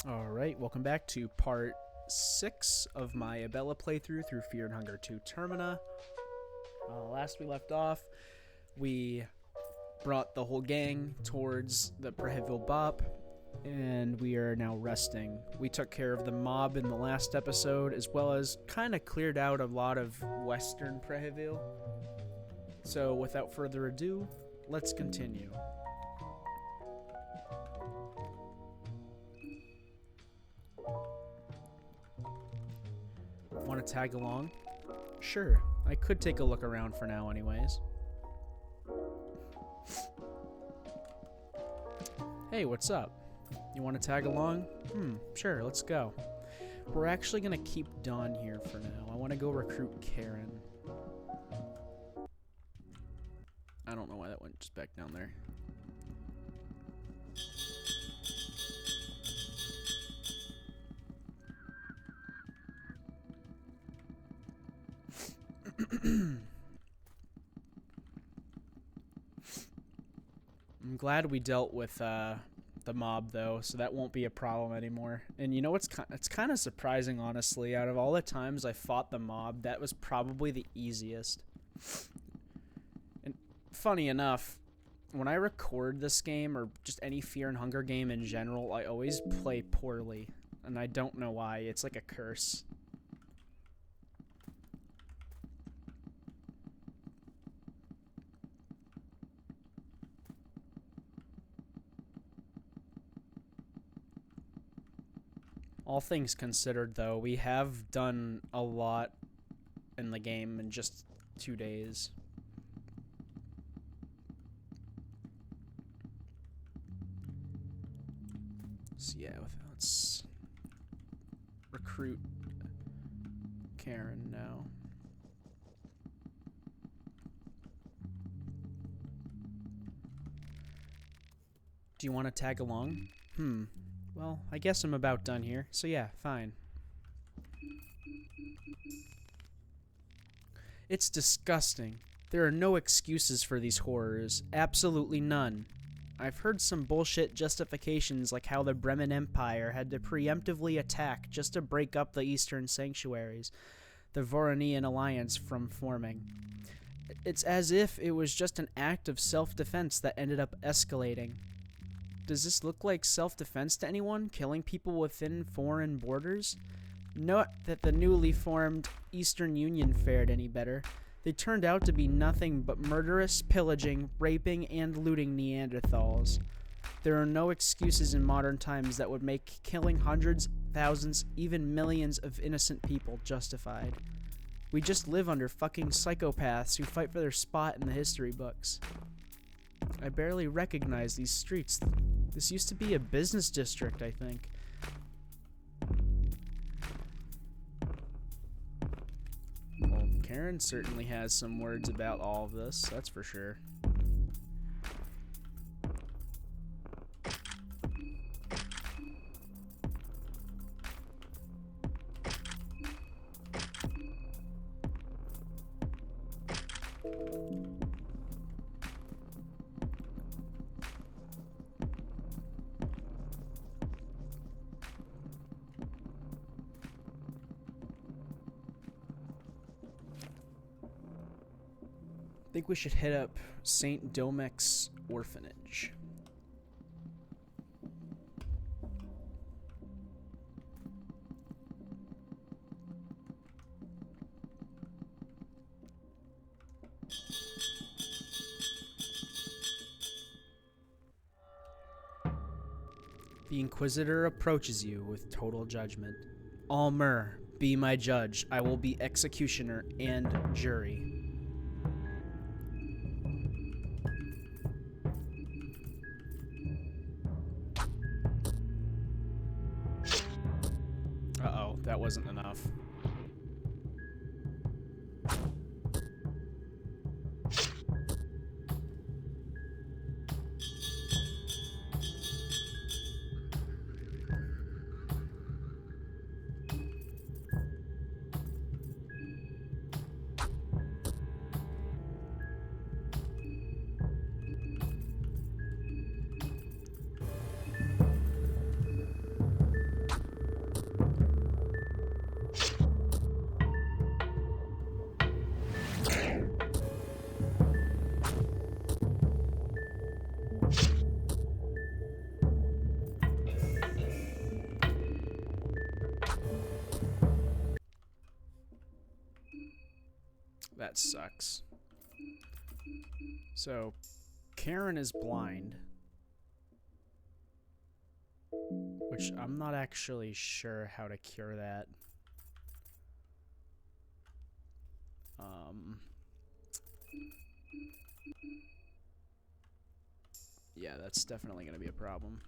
Alright, welcome back to part 6 of my Abella playthrough through Fear and Hunger 2 Termina. Last we left off, we brought the whole gang towards the Preheville Bop, and we are now resting. We took care of the mob in the last episode, as well as kind of cleared out a lot of western Preheville. So without further ado, let's continue. Want to tag along? Sure, I could take a look around for now anyways. Hey, what's up? You want to tag along? Sure, let's go. We're actually going to keep Dawn here for now. I want to go recruit Karen. I don't know why that went just back down there. I'm glad we dealt with the mob though, so that won't be a problem anymore. And you know what's it's kind of surprising, honestly. Out of all the times I fought the mob, that was probably the easiest. And funny enough, when I record this game or just any Fear and Hunger game in general, I always play poorly, and I don't know why. It's like a curse. All things considered, though, we have done a lot in the game in just 2 days. So yeah, let's recruit Karen now. Do you want to tag along? Well, I guess I'm about done here, so yeah, fine. It's disgusting. There are no excuses for these horrors. Absolutely none. I've heard some bullshit justifications like how the Bremen Empire had to preemptively attack just to break up the Eastern Sanctuaries, the Voronian alliance from forming. It's as if it was just an act of self-defense that ended up escalating. Does this look like self-defense to anyone, killing people within foreign borders? Not that the newly formed Eastern Union fared any better. They turned out to be nothing but murderous, pillaging, raping, and looting Neanderthals. There are no excuses in modern times that would make killing hundreds, thousands, even millions of innocent people justified. We just live under fucking psychopaths who fight for their spot in the history books. I barely recognize these streets. This used to be a business district, I think. Well, Karen certainly has some words about all of this, that's for sure. I think we should hit up St. Domec's orphanage. The Inquisitor approaches you with total judgment. Almer, be my judge. I will be executioner and jury. Uh-oh, that wasn't enough. That sucks. So, Karen is blind. Which I'm not actually sure how to cure that. Yeah, that's definitely going to be a problem.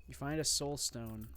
You find a soul stone.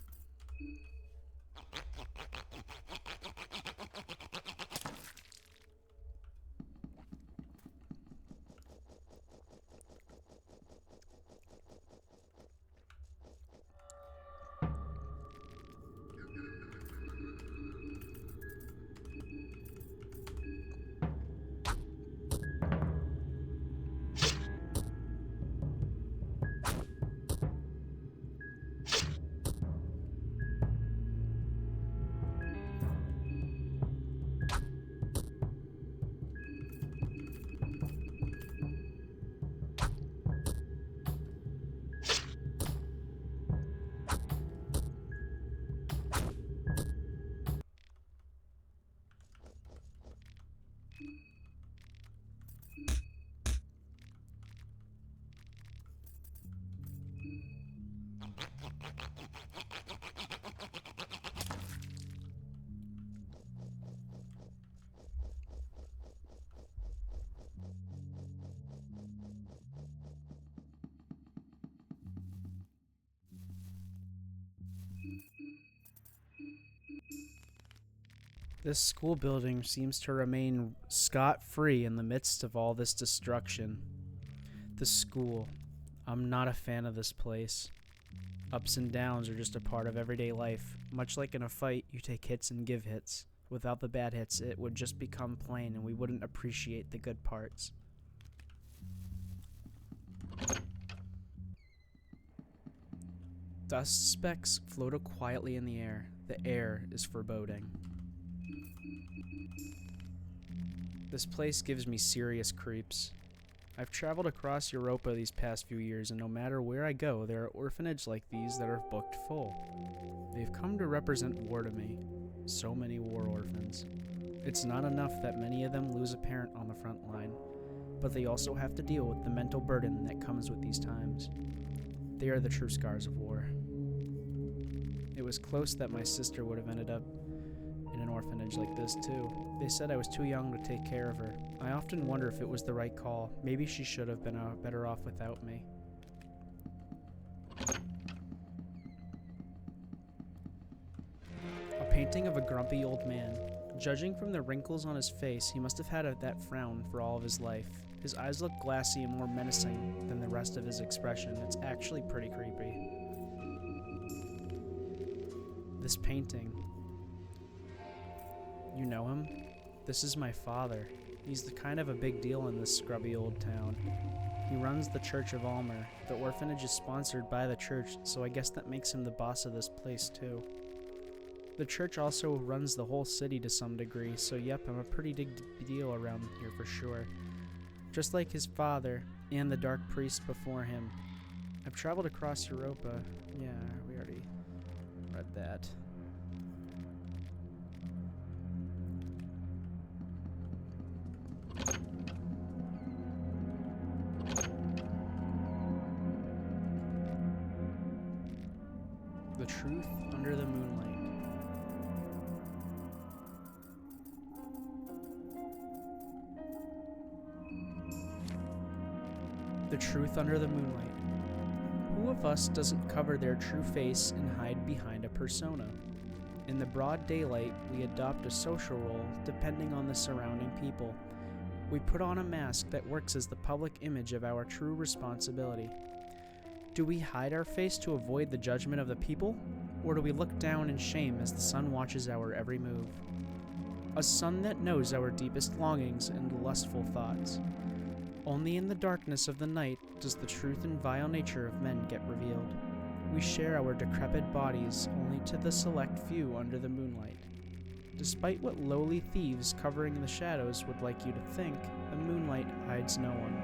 This school building seems to remain scot-free in the midst of all this destruction. The school. I'm not a fan of this place. Ups and downs are just a part of everyday life. Much like in a fight, you take hits and give hits. Without the bad hits, it would just become plain and we wouldn't appreciate the good parts. Dust specks float quietly in the air. The air is foreboding. This place gives me serious creeps. I've traveled across Europa these past few years, and no matter where I go, there are orphanages like these that are booked full. They've come to represent war to me. So many war orphans. It's not enough that many of them lose a parent on the front line, but they also have to deal with the mental burden that comes with these times. They are the true scars of war. It was close that my sister would have ended up in an orphanage like this too. They said I was too young to take care of her. I often wonder if it was the right call. Maybe she should have been better off without me. A painting of a grumpy old man. Judging from the wrinkles on his face, he must have had that frown for all of his life. His eyes look glassy and more menacing than the rest of his expression. It's actually pretty creepy. This painting. You know him? This is my father. He's the kind of a big deal in this scrubby old town. He runs the Church of Almer. The orphanage is sponsored by the church, so I guess that makes him the boss of this place too. The church also runs the whole city to some degree, so yep, I'm a pretty big deal around here for sure. Just like his father, and the dark priest before him. I've traveled across Europa. Yeah, we already read that. The truth under the moonlight. The truth under the moonlight. Who of us doesn't cover their true face and hide behind a persona? In the broad daylight, we adopt a social role depending on the surrounding people. We put on a mask that works as the public image of our true responsibility. Do we hide our face to avoid the judgment of the people? Or do we look down in shame as the sun watches our every move? A sun that knows our deepest longings and lustful thoughts. Only in the darkness of the night does the truth and vile nature of men get revealed. We share our decrepit bodies only to the select few under the moonlight. Despite what lowly thieves covering the shadows would like you to think, the moonlight hides no one.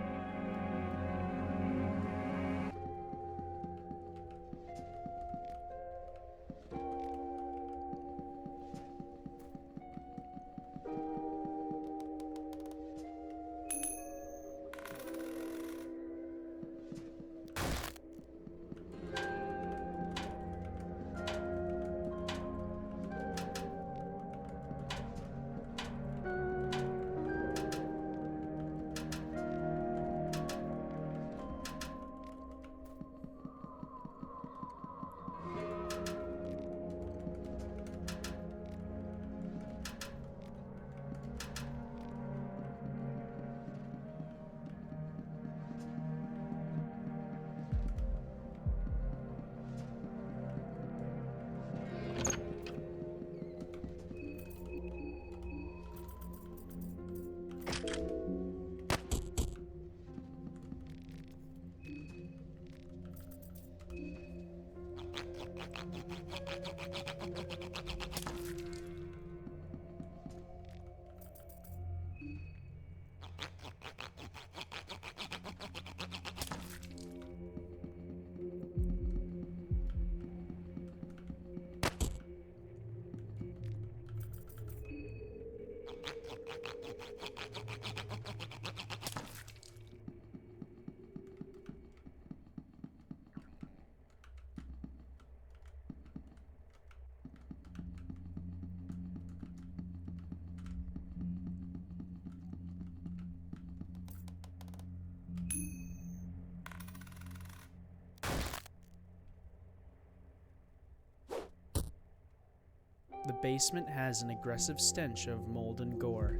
The basement has an aggressive stench of mold and gore.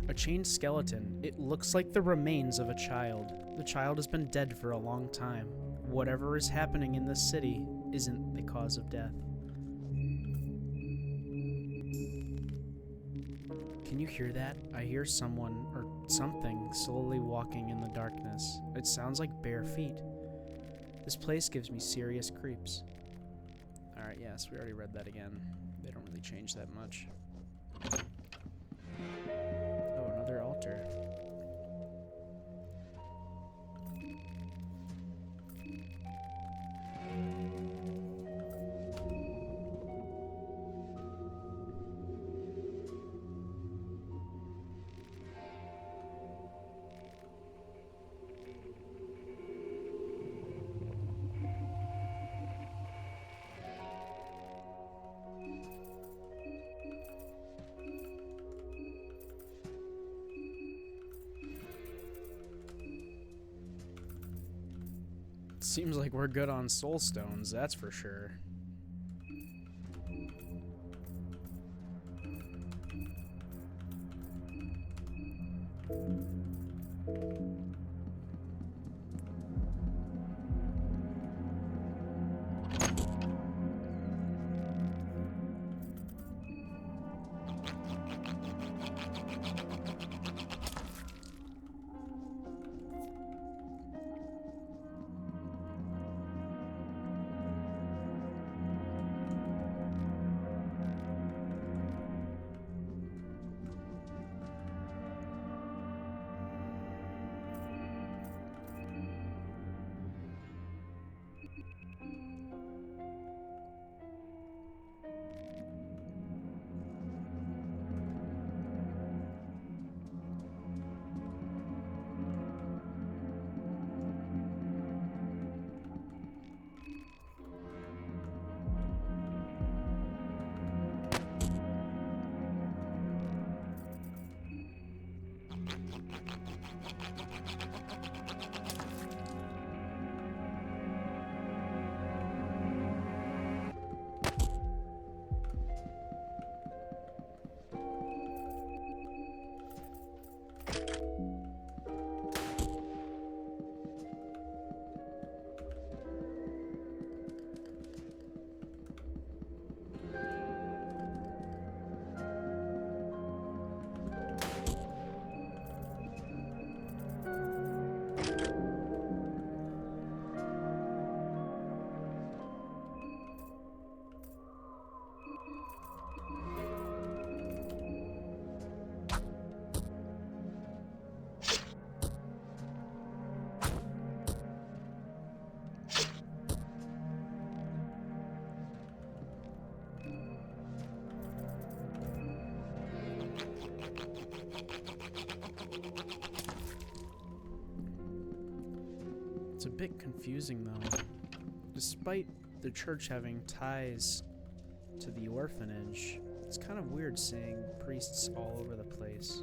A chained skeleton. It looks like the remains of a child. The child has been dead for a long time. Whatever is happening in this city isn't the cause of death. Can you hear that? I hear someone or something slowly walking in the darkness. It sounds like bare feet. This place gives me serious creeps. Alright, yes, we already read that again. They don't really change that much. Oh, another altar. Seems like we're good on soul stones, that's for sure. It's a bit confusing, though. Despite the church having ties to the orphanage, it's kind of weird seeing priests all over the place.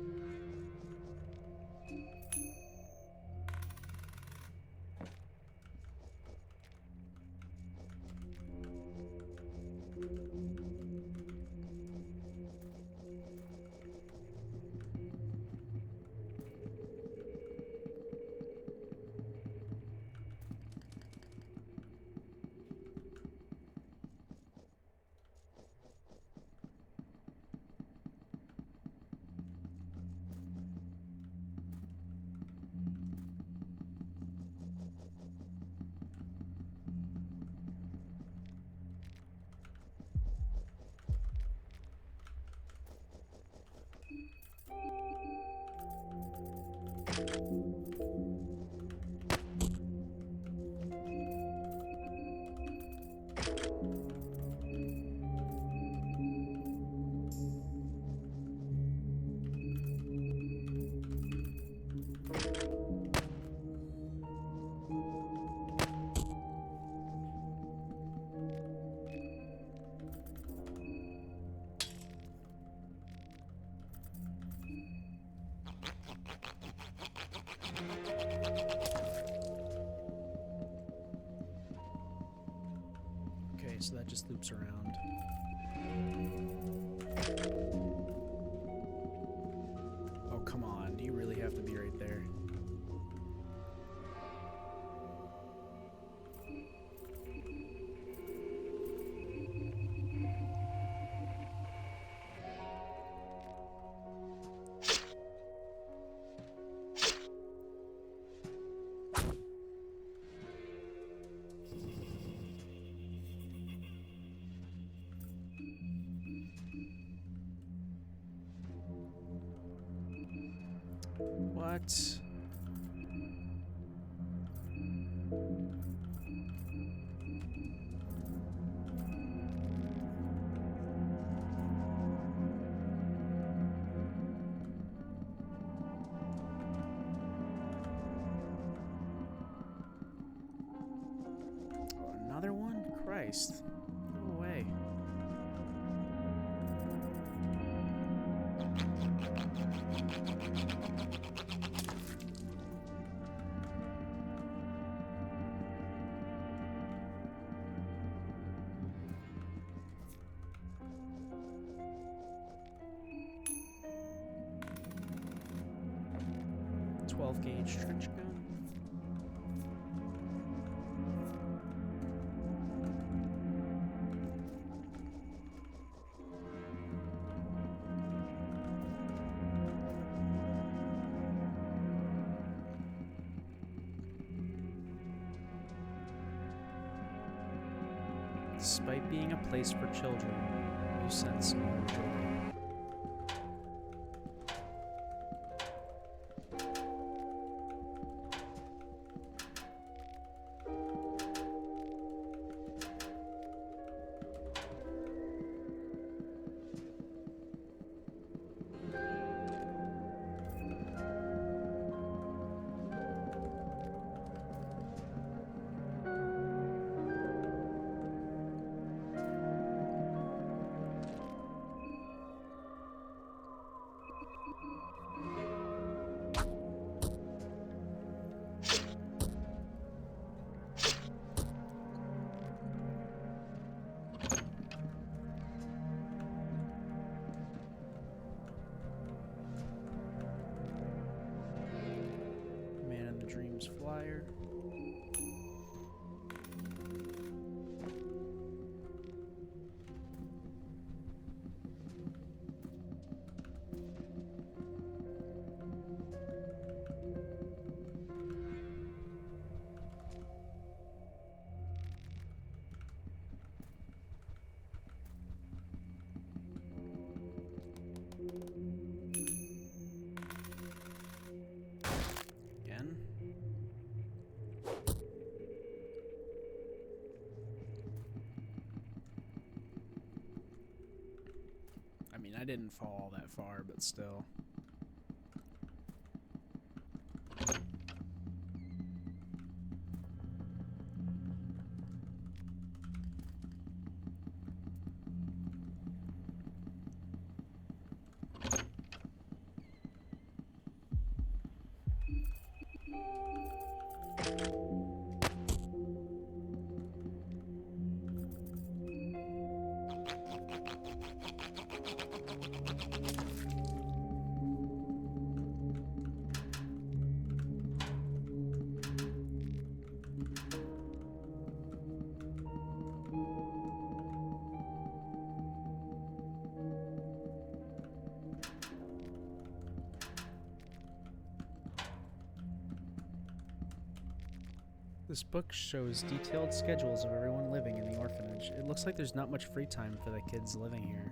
so that just loops around. Oh, come on. Do you really have to be right there? What? Oh, another one? Christ. Go away. Gauge trench gun. Despite being a place for children, you sense more joy. Dreams flyer. I mean, I didn't fall all that far, but still. This book shows detailed schedules of everyone living in the orphanage. It looks like there's not much free time for the kids living here.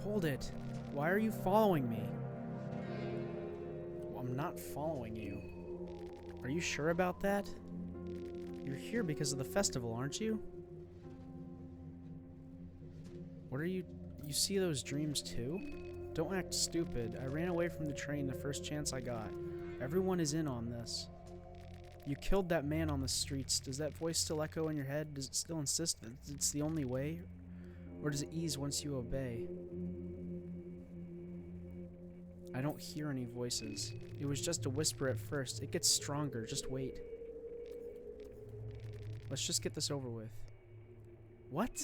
Hold it. Why are you following me? Well, I'm not following you. Are you sure about that? You're here because of the festival, aren't you? What are you... You see those dreams too? Don't act stupid. I ran away from the train the first chance I got. Everyone is in on this. You killed that man on the streets. Does that voice still echo in your head? Does it still insist that it's the only way? Or does it ease once you obey? I don't hear any voices. It was just a whisper at first. It gets stronger. Just wait. Let's just get this over with. What?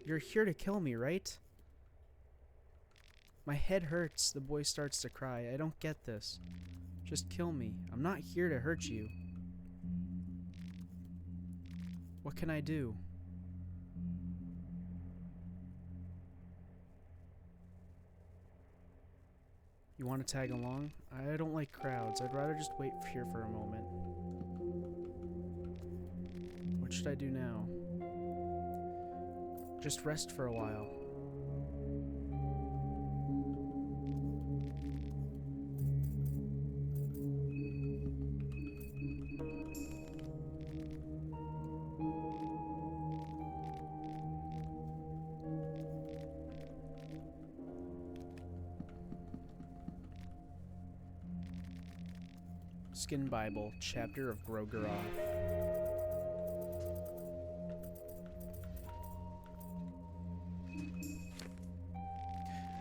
You're here to kill me, right? My head hurts. The boy starts to cry. I don't get this. Just kill me. I'm not here to hurt you. What can I do? You want to tag along? I don't like crowds. I'd rather just wait here for a moment. What should I do now? Just rest for a while. Skin Bible, Chapter of Grogeroth.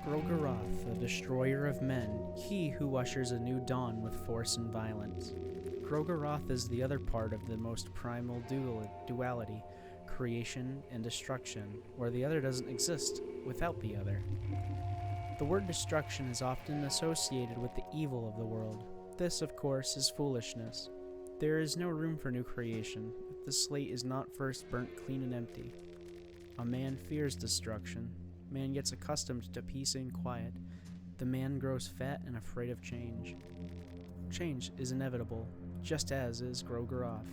Grogeroth, the destroyer of men, he who ushers a new dawn with force and violence. Grogeroth is the other part of the most primal duality, creation and destruction, where the other doesn't exist without the other. The word destruction is often associated with the evil of the world. This, of course, is foolishness. There is no room for new creation if the slate is not first burnt clean and empty. A man fears destruction. Man gets accustomed to peace and quiet. The man grows fat and afraid of change. Change is inevitable, just as is Grogeroth.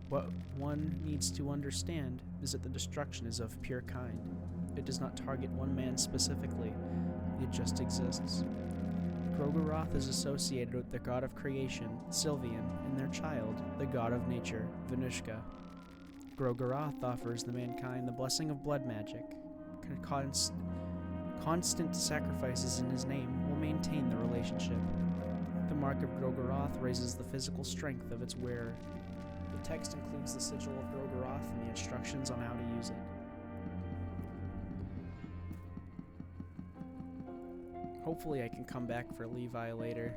What one needs to understand is that the destruction is of pure kind. It does not target one man specifically. It just exists. Grogeroth is associated with the god of creation, Sylvian, and their child, the god of nature, Venushka. Grogeroth offers the mankind the blessing of blood magic. Constant sacrifices in his name will maintain the relationship. The mark of Grogeroth raises the physical strength of its wearer. The text includes the sigil of Grogeroth and the instructions on how to use it. Hopefully I can come back for Levi later.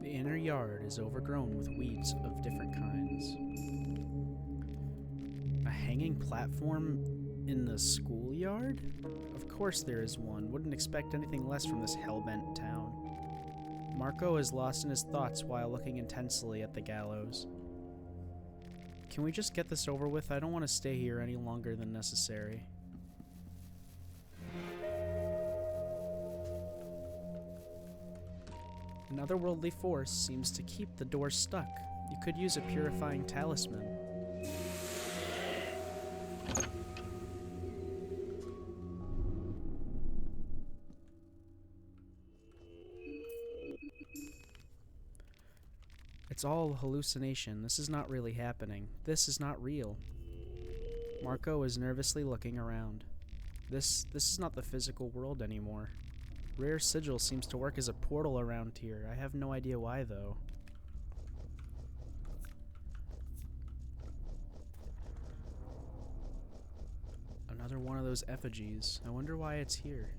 The inner yard is overgrown with weeds of different kinds. A hanging platform in the schoolyard? Of course there is one. Wouldn't expect anything less from this hellbent town. Marco is lost in his thoughts while looking intensely at the gallows. Can we just get this over with? I don't want to stay here any longer than necessary. An otherworldly force seems to keep the door stuck. You could use a purifying talisman. It's all hallucination. This is not really happening. This is not real. Marco is nervously looking around. This is not the physical world anymore. Rare Sigil seems to work as a portal around here. I have no idea why, though. Another one of those effigies. I wonder why it's here.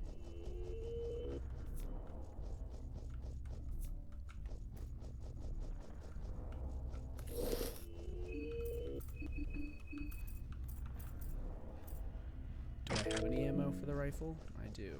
Do I have any ammo for the rifle? I do.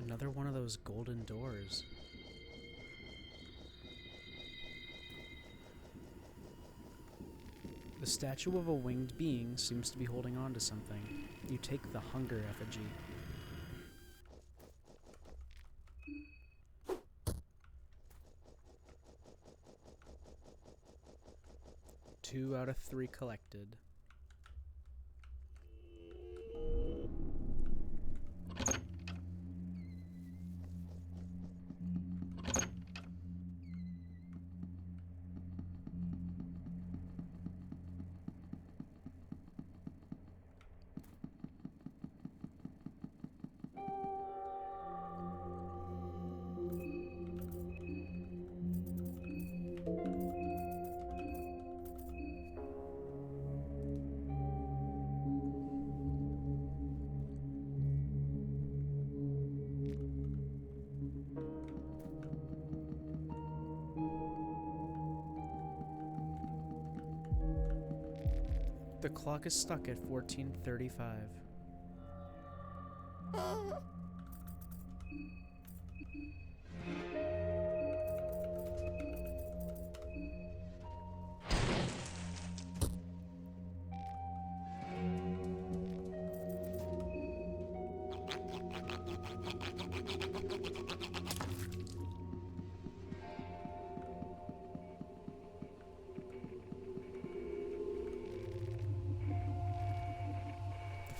Another one of those golden doors. The statue of a winged being seems to be holding on to something. You take the hunger effigy. Two out of 3 collected. The clock is stuck at 14:35.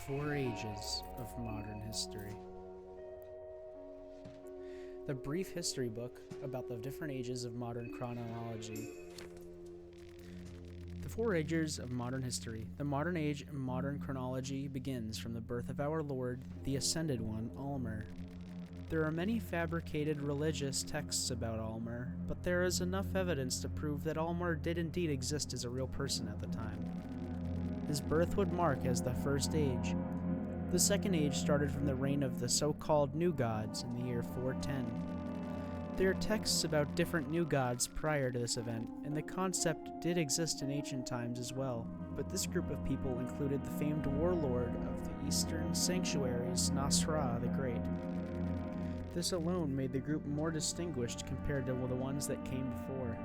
The 4 ages of modern history. The brief history book about the different ages of modern chronology. The 4 ages of modern history. The modern age in modern chronology begins from the birth of our Lord, the Ascended One, Almer. There are many fabricated religious texts about Almer, but there is enough evidence to prove that Almer did indeed exist as a real person at the time. His birth would mark as the first age. The second age started from the reign of the so-called new gods in the year 410. There are texts about different new gods prior to this event, and the concept did exist in ancient times as well, but this group of people included the famed warlord of the eastern sanctuaries, Nasra the Great. This alone made the group more distinguished compared to the ones that came before.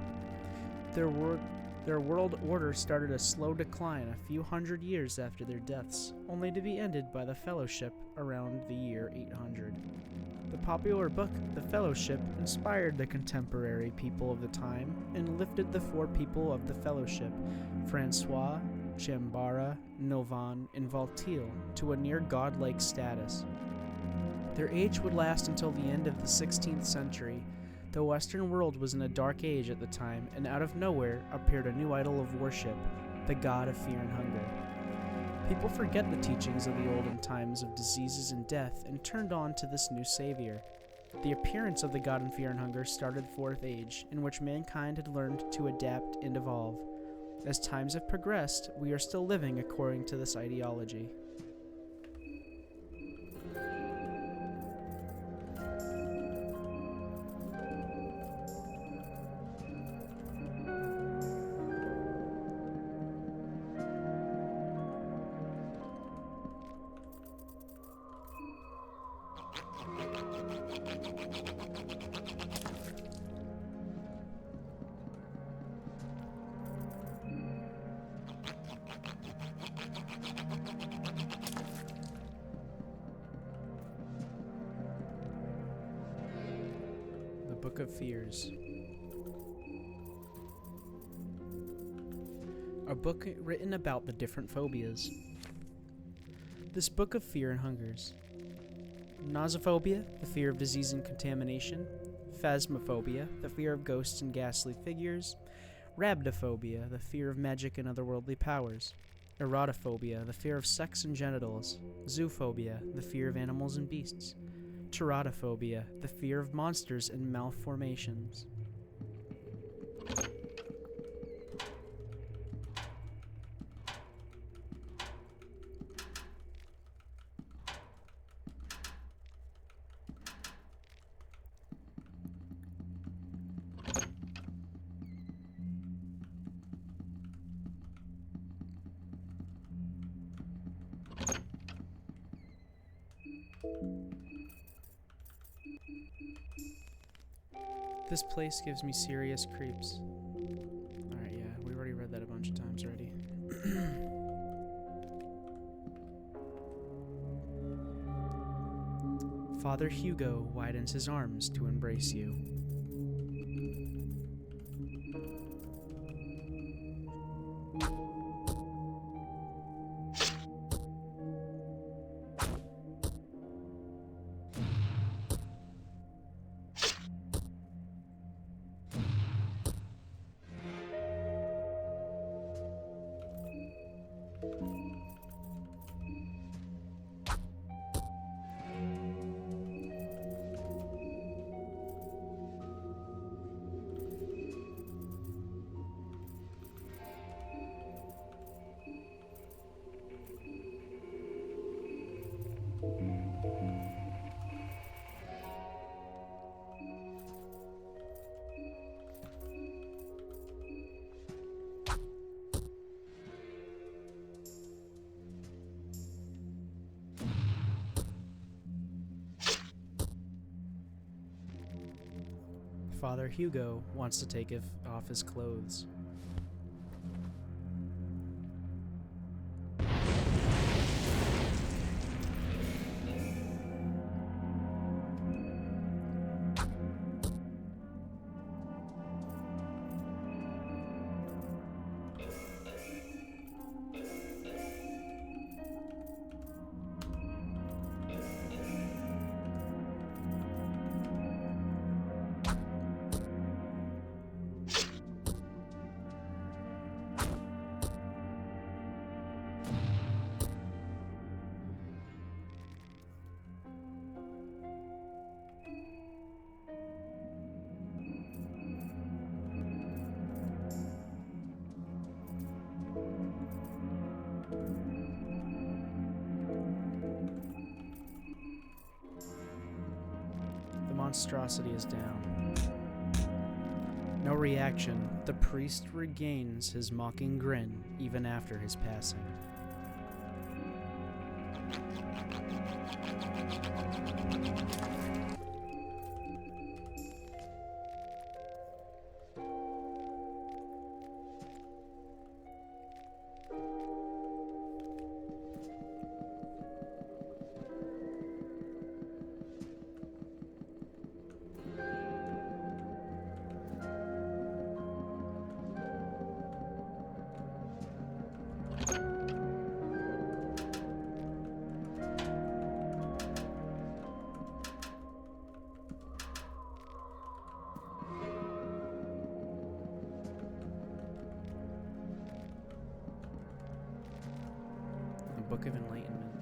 Their world order started a slow decline a few hundred years after their deaths, only to be ended by the Fellowship around the year 800. The popular book, The Fellowship, inspired the contemporary people of the time and lifted the 4 people of the Fellowship, Francois, Chambara, Novan, and Valtil, to a near godlike status. Their age would last until the end of the 16th century. The Western world was in a dark age at the time, and out of nowhere appeared a new idol of worship, the god of fear and hunger. People forget the teachings of the olden times of diseases and death and turned on to this new savior. The appearance of the god of fear and hunger started the 4th age, in which mankind had learned to adapt and evolve. As times have progressed, we are still living according to this ideology. Book of Fears. A book written about the different phobias. This book of fear and hungers. Nausophobia, the fear of disease and contamination. Phasmophobia, the fear of ghosts and ghastly figures. Rhabdophobia, the fear of magic and otherworldly powers. Erotophobia, the fear of sex and genitals. Zoophobia, the fear of animals and beasts. Teratophobia, the fear of monsters and malformations. This place gives me serious creeps. Alright, yeah, we already read that a bunch of times already. Father Hugo widens his arms to embrace you. Father Hugo wants to take off his clothes. The monstrosity is down. No reaction. The priest regains his mocking grin even after his passing. Book of Enlightenment.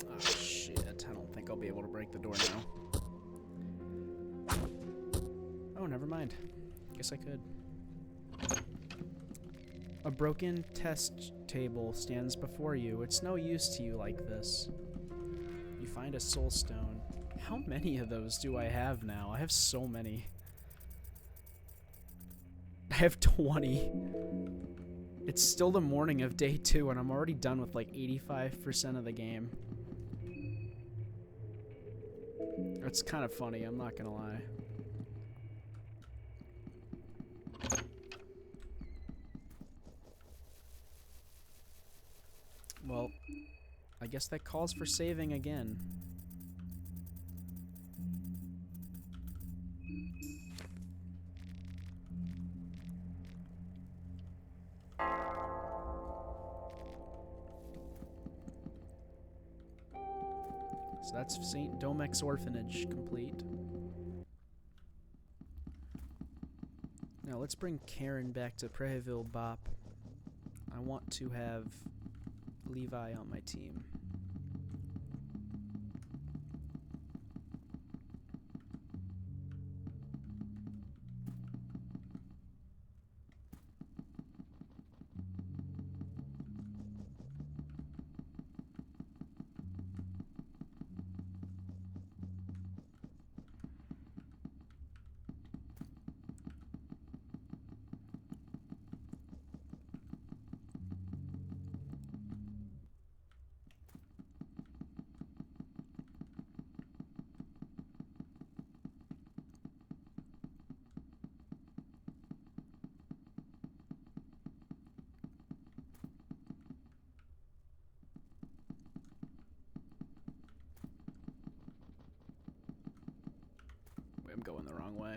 Oh shit, I don't think I'll be able to break the door now. Oh, never mind. Guess I could. A broken test table stands before you. It's no use to you like this. You find a soul stone. How many of those do I have now? I have so many. I have 20. It's still the morning of day 2 and I'm already done with like 85% of the game. It's kind of funny, I'm not gonna lie. Well, I guess that calls for saving again. So that's St. Domec's Orphanage complete. Now let's bring Karen back to Preheville Bop. I want to have Levi on my team. I'm going the wrong way.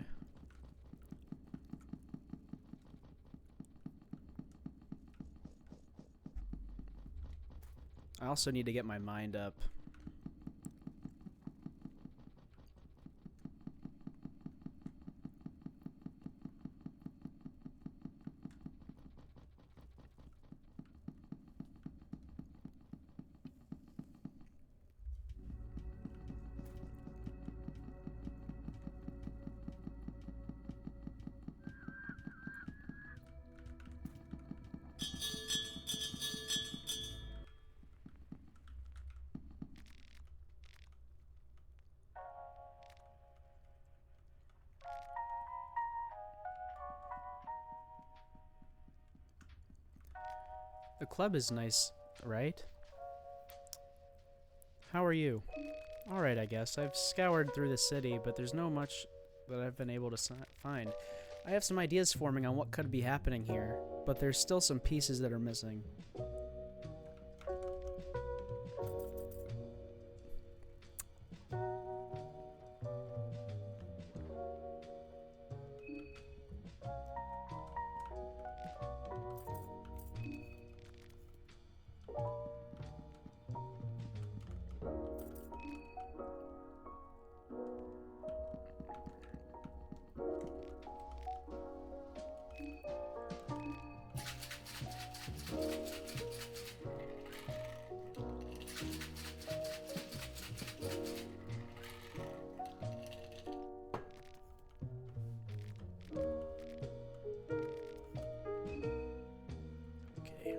I also need to get my mind up. The club is nice, right? How are you? Alright, I guess. I've scoured through the city, but there's no much that I've been able to find. I have some ideas forming on what could be happening here, but there's still some pieces that are missing.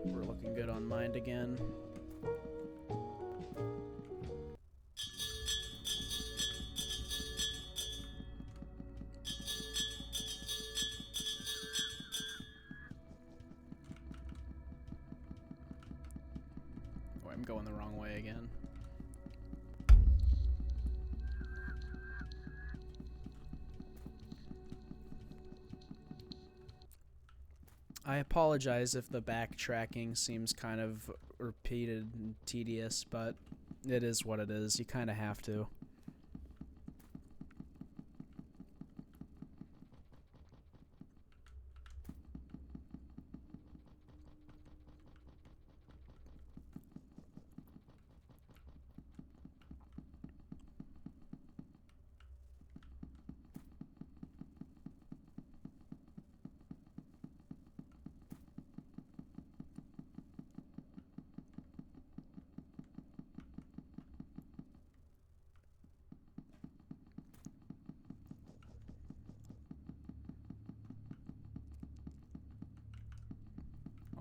We're looking good on mind again. Oh, I'm going the wrong way again. I apologize if the backtracking seems kind of repeated and tedious, but it is what it is. You kind of have to.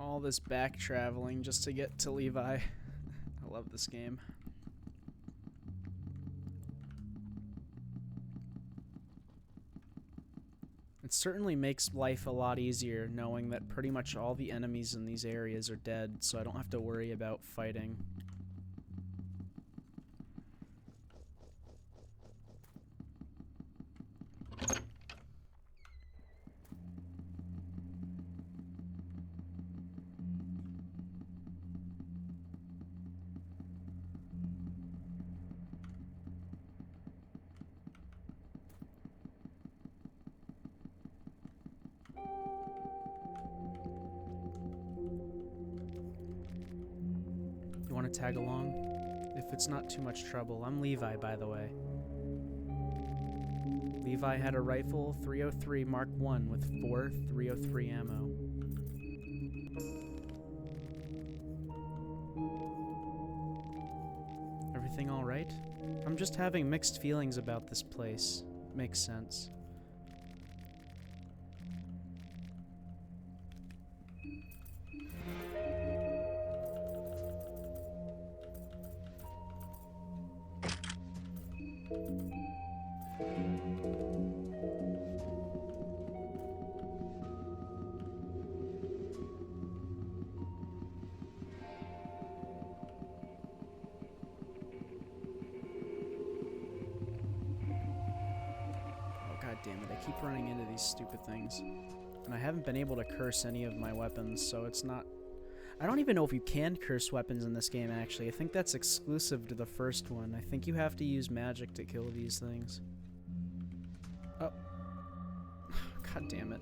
All this back traveling just to get to Levi. I love this game. It certainly makes life a lot easier knowing that pretty much all the enemies in these areas are dead, so I don't have to worry about fighting. You want to tag along? If it's not too much trouble. I'm Levi, by the way. Levi had a rifle 303 Mark I with 4 303 ammo. Everything alright? I'm just having mixed feelings about this place. Makes sense. God damn it, I keep running into these stupid things. And I haven't been able to curse any of my weapons, so it's not... I don't even know if you can curse weapons in this game, actually. I think that's exclusive to the first one. I think you have to use magic to kill these things. Oh. God damn it.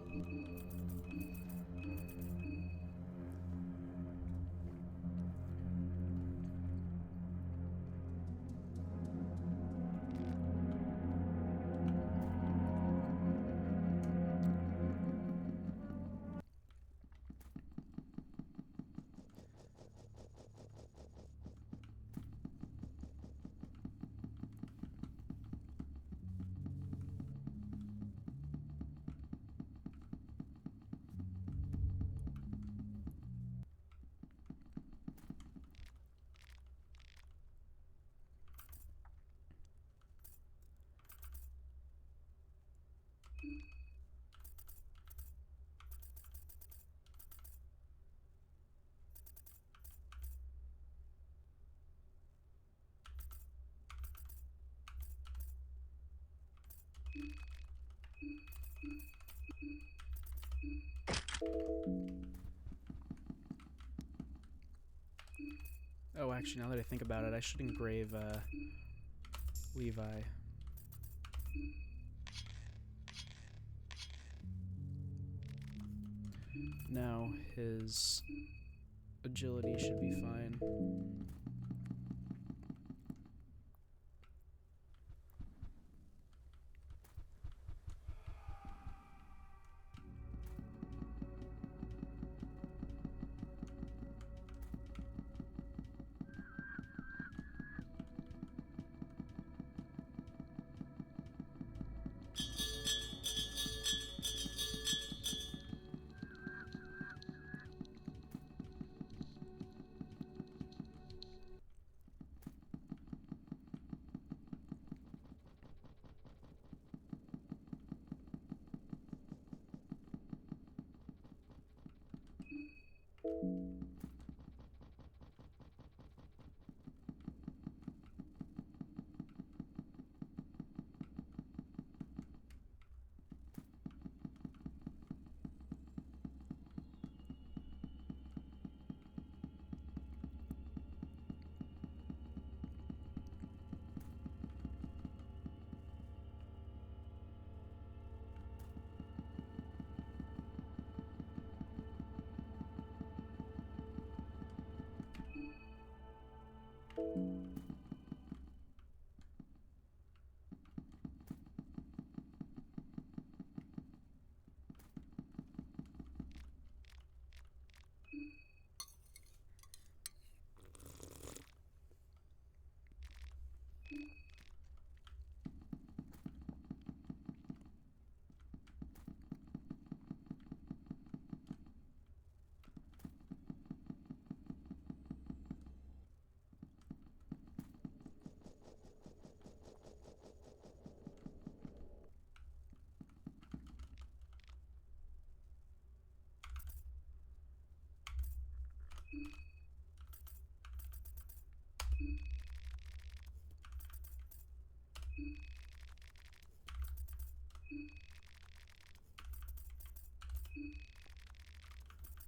Oh, actually, now that I think about it, I should engrave, Levi. Now, his agility should be fine.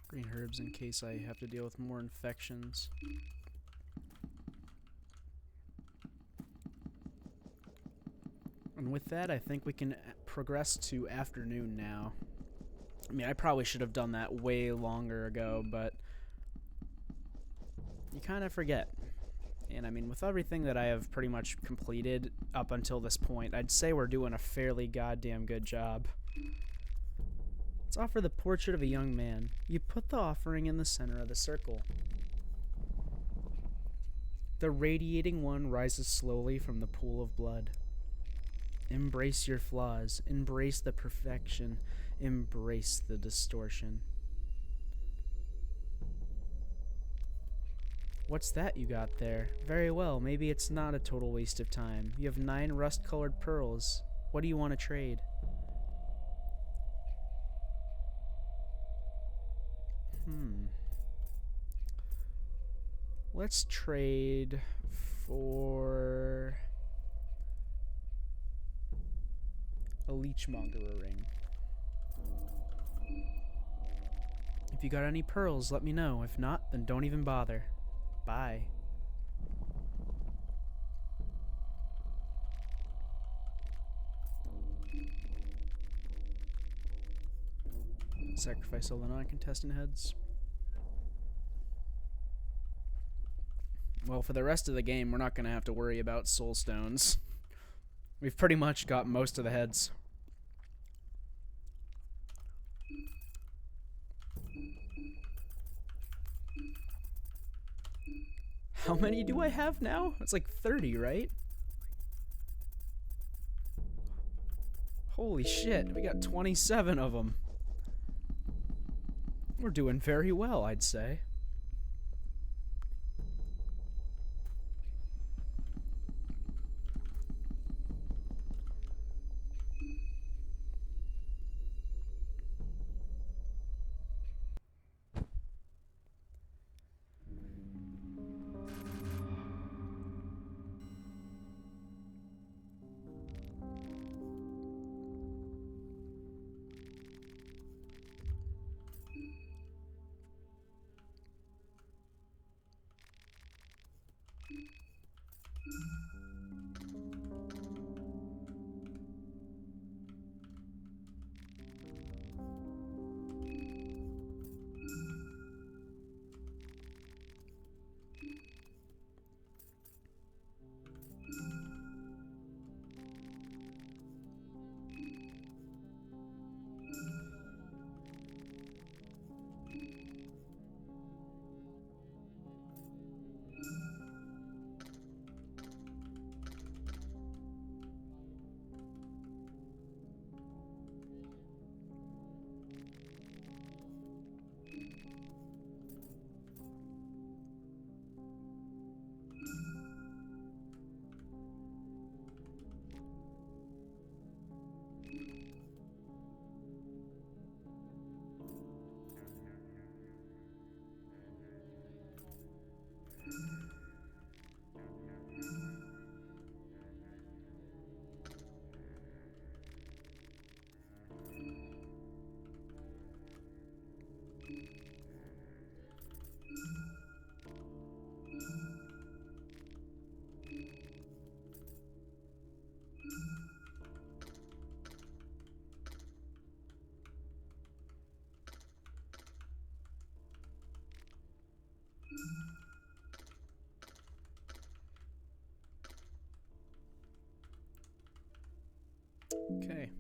Green herbs in case I have to deal with more infections. And with that, I think we can progress to afternoon now. I mean, I probably should have done that way longer ago, but you kind of forget. And I mean, with everything that I have pretty much completed up until this point, I'd say we're doing a fairly goddamn good job. Let's offer the portrait of a young man. You put the offering in the center of the circle. The radiating one rises slowly from the pool of blood. Embrace your flaws. Embrace the perfection. Embrace the distortion. What's that you got there? Very well, maybe it's not a total waste of time. You have 9 rust-colored pearls. What do you want to trade? Let's trade for a leechmonger ring. If you got any pearls, let me know. If not, then don't even bother. Bye. Sacrifice all the non-contestant heads. Well, for the rest of the game, we're not going to have to worry about soul stones. We've pretty much got most of the heads. How many do I have now? It's like 30, right? Holy shit, we got 27 of them. We're doing very well, I'd say. Okay.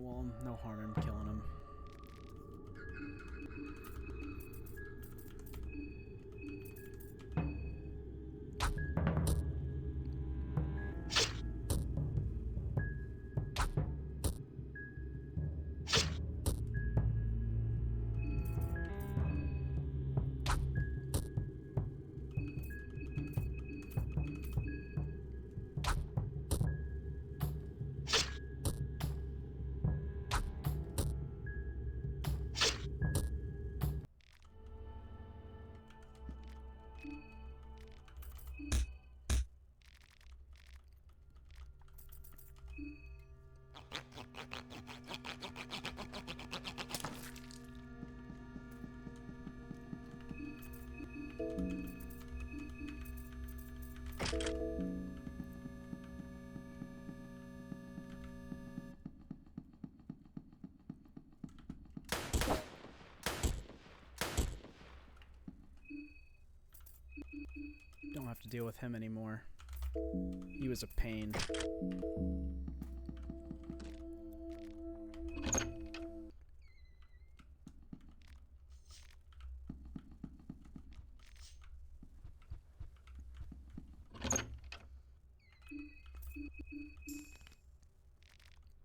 well, no harm in killing him. Don't have to deal with him anymore. He was a pain.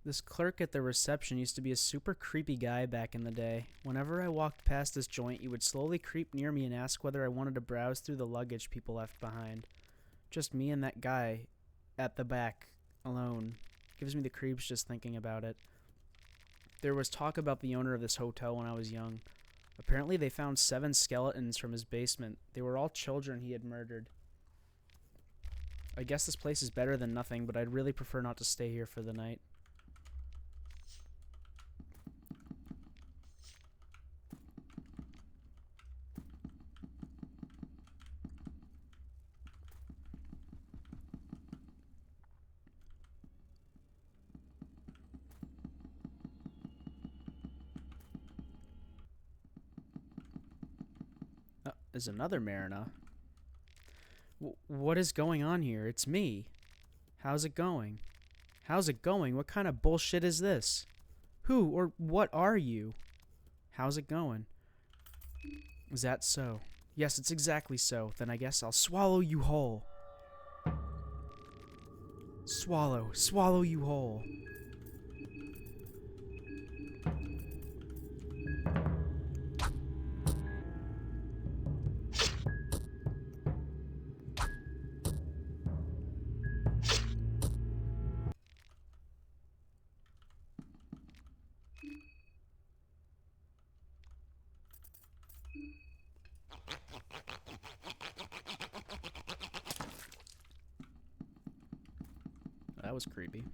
This clerk at the reception used to be a super creepy guy back in the day. Whenever I walked past this joint, he would slowly creep near me and ask whether I wanted to browse through the luggage people left behind. Just me and that guy at the back, alone. Gives me the creeps just thinking about it. There was talk about the owner of this hotel when I was young. Apparently they found 7 skeletons from his basement. They were all children he had murdered. I guess this place is better than nothing, but I'd really prefer not to stay here for the night. There's another Marina. What is going on here? It's me. How's it going? How's it going? What kind of bullshit is this? Who or what are you? How's it going? Is that so? Yes, it's exactly so. Then I guess I'll swallow you whole. Swallow you whole. That was creepy.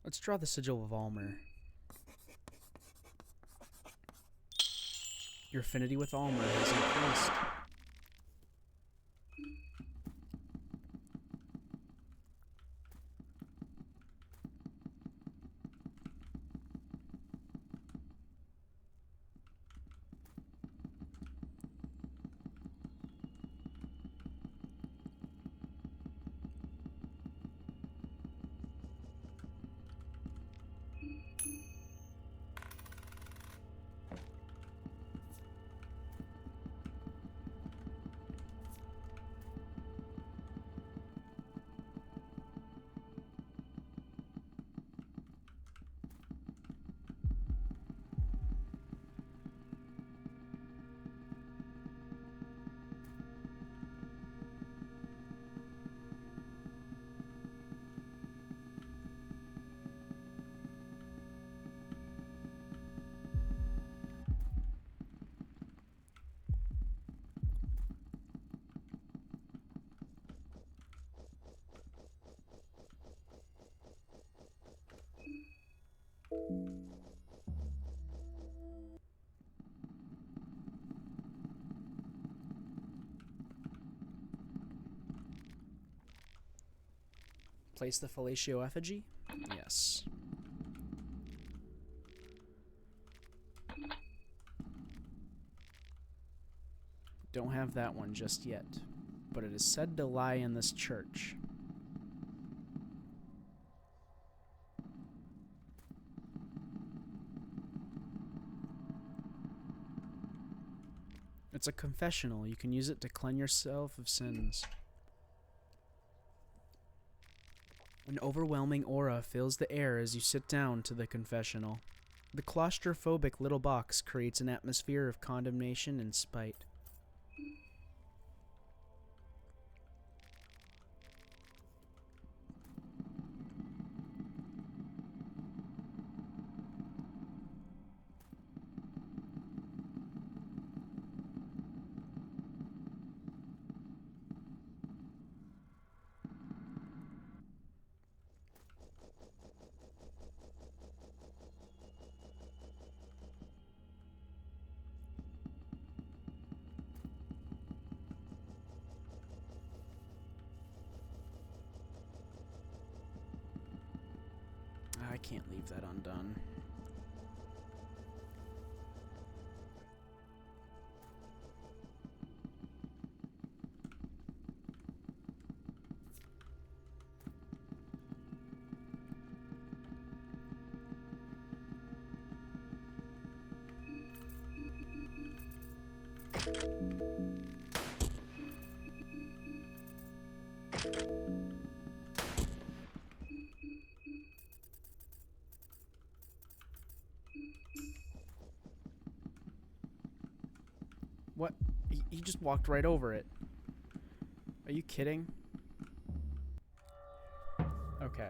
Let's draw the sigil of Almer. Your affinity with Almer has increased. Place the fellatio effigy? Yes. Don't have that one just yet, but it is said to lie in this church. It's a confessional. You can use it to cleanse yourself of sins. An overwhelming aura fills the air as you sit down to the confessional. The claustrophobic little box creates an atmosphere of condemnation and spite. I can't leave that undone. What? He just walked right over it. Are you kidding? Okay.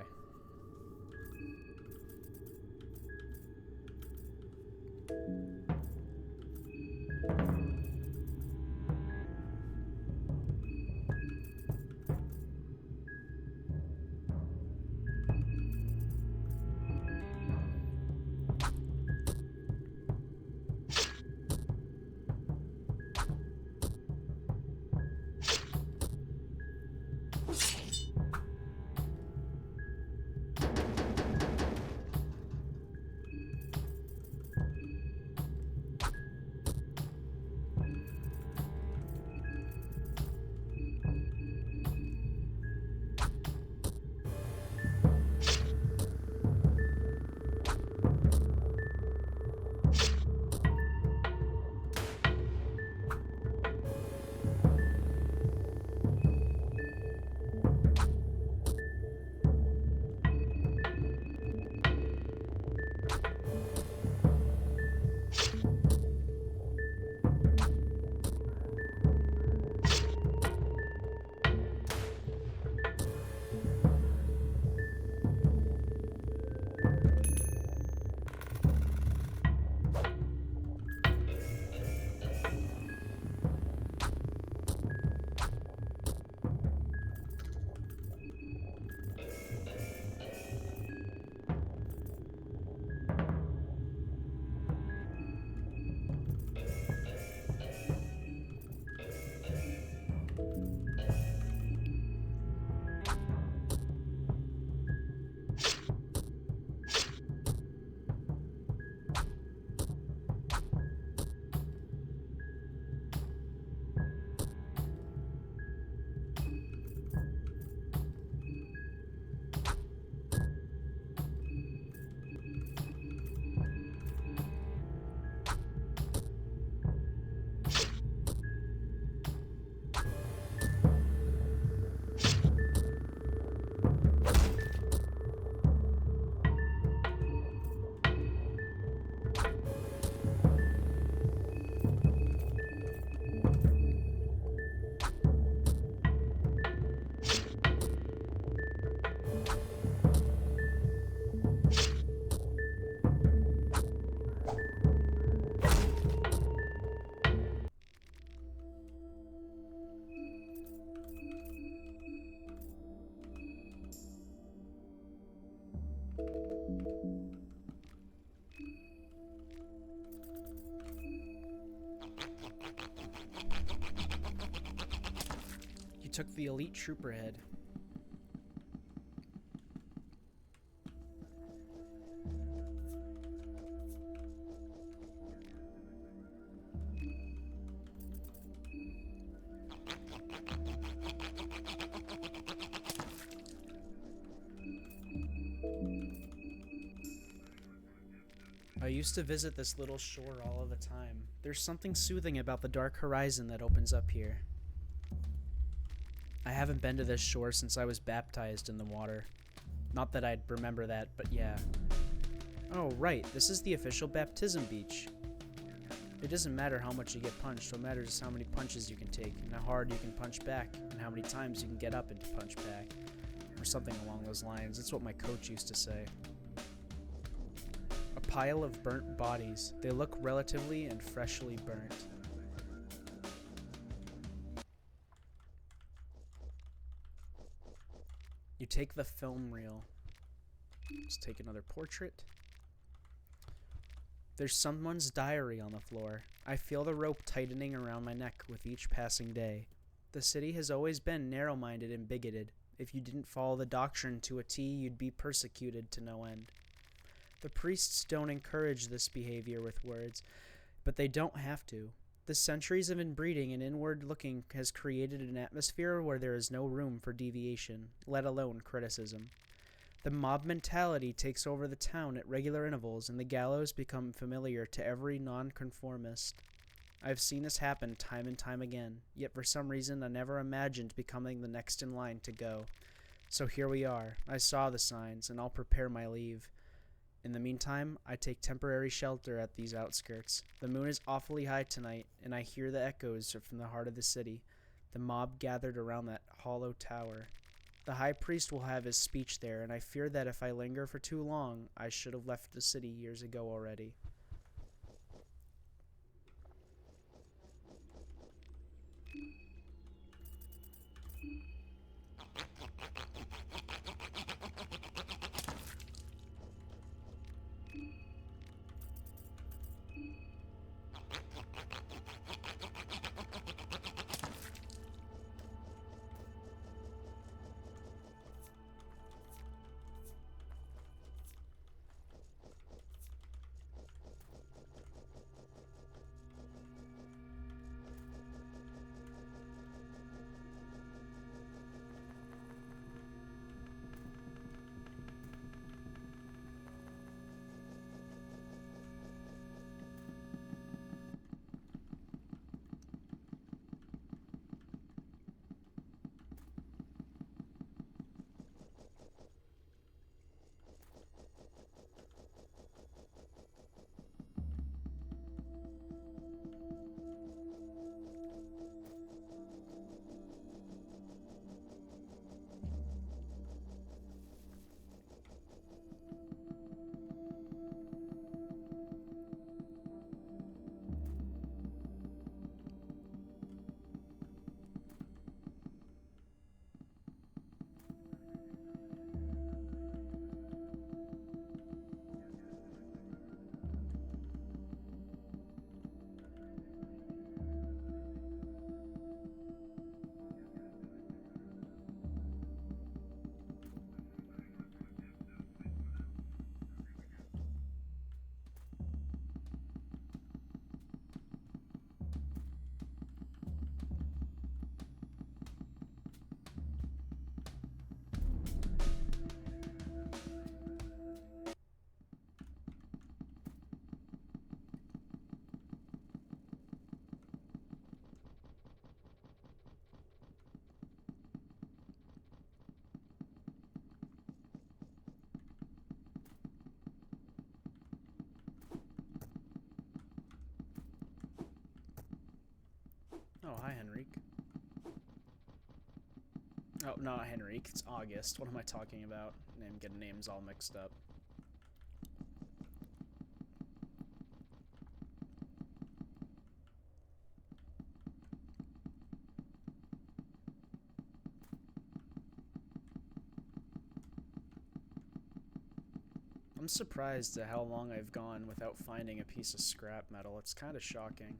You took the elite trooper head. I used to visit this little shore all of the time. There's something soothing about the dark horizon that opens up here. I haven't been to this shore since I was baptized in the water. Not that I'd remember that, but yeah. Oh, right, this is the official baptism beach. It doesn't matter how much you get punched, what matters is how many punches you can take, and how hard you can punch back, and how many times you can get up and punch back. Or something along those lines. That's what my coach used to say. A pile of burnt bodies. They look relatively and freshly burnt. You take the film reel. Let's take another portrait. There's someone's diary on the floor. I feel the rope tightening around my neck with each passing day. The city has always been narrow-minded and bigoted. If you didn't follow the doctrine to a T, you'd be persecuted to no end. The priests don't encourage this behavior with words, but they don't have to. The centuries of inbreeding and inward looking has created an atmosphere where there is no room for deviation, let alone criticism. The mob mentality takes over the town at regular intervals, and the gallows become familiar to every nonconformist. I've seen this happen time and time again, yet for some reason I never imagined becoming the next in line to go. So here we are. I saw the signs, and I'll prepare my leave. In the meantime, I take temporary shelter at these outskirts. The moon is awfully high tonight, and I hear the echoes from the heart of the city, the mob gathered around that hollow tower. The high priest will have his speech there, and I fear that if I linger for too long, I should have left the city years ago already. Oh, hi, Henrique. Oh, not Henrique. It's August. What am I talking about? I'm getting names all mixed up. I'm surprised at how long I've gone without finding a piece of scrap metal. It's kind of shocking.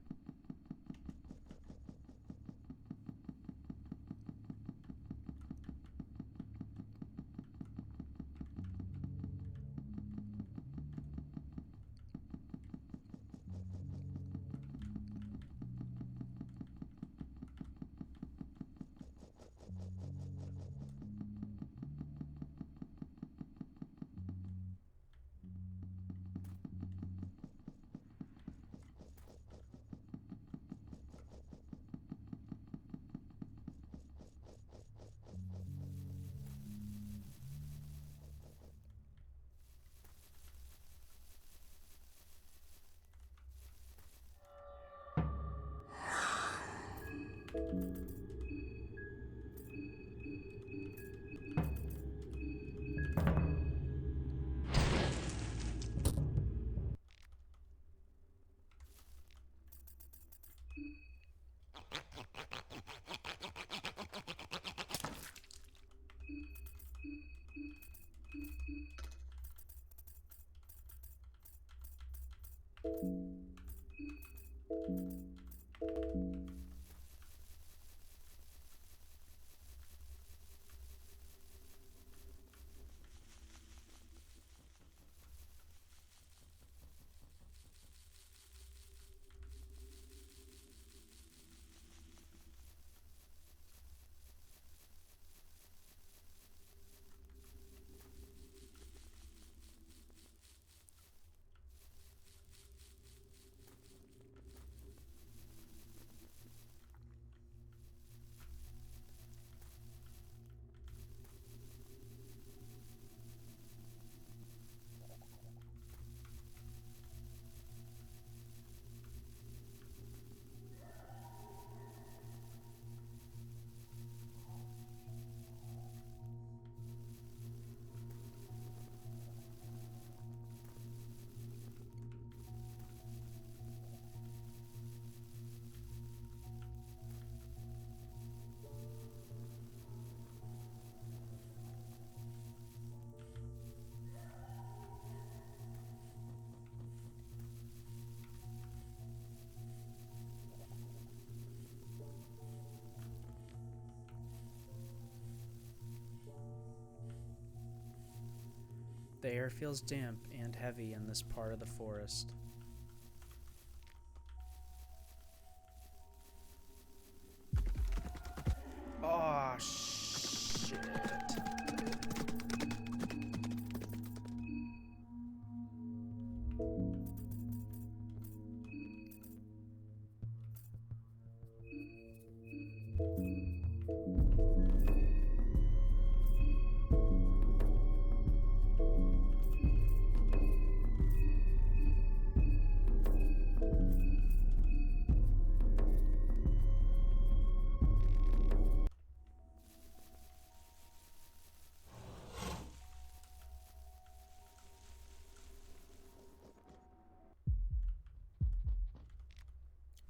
The air feels damp and heavy in this part of the forest. Oh, shit.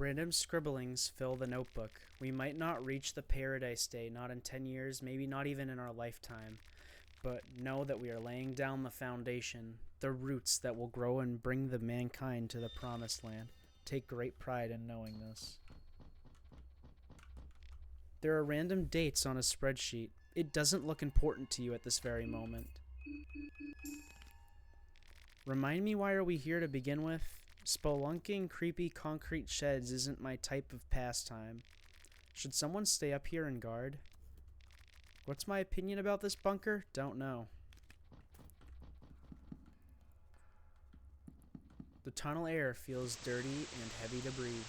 Random scribblings fill the notebook. We might not reach the paradise day, not in 10 years, maybe not even in our lifetime. But know that we are laying down the foundation, the roots that will grow and bring the mankind to the promised land. Take great pride in knowing this. There are random dates on a spreadsheet. It doesn't look important to you at this very moment. Remind me, why are we here to begin with? Spelunking creepy concrete sheds isn't my type of pastime. Should someone stay up here and guard? What's my opinion about this bunker? Don't know. The tunnel air feels dirty and heavy to breathe.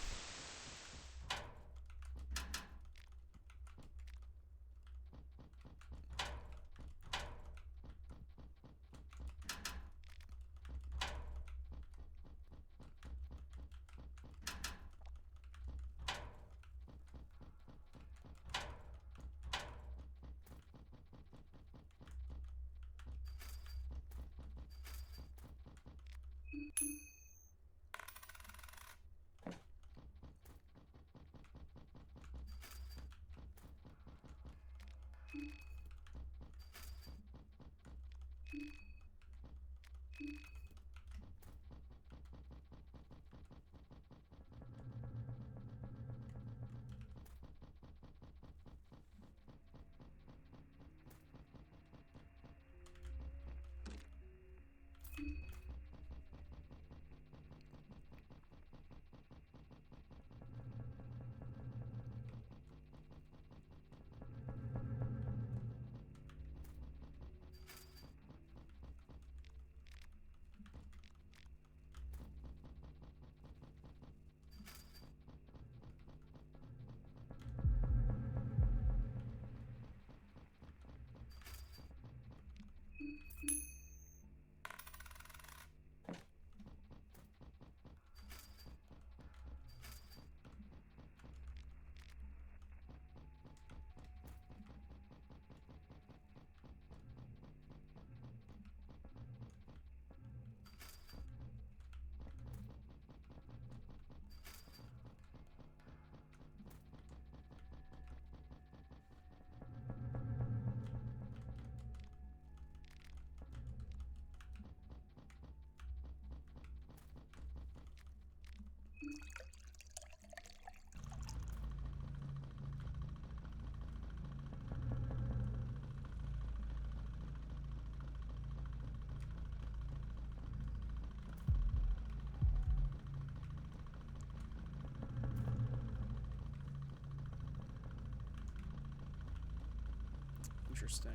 Interesting.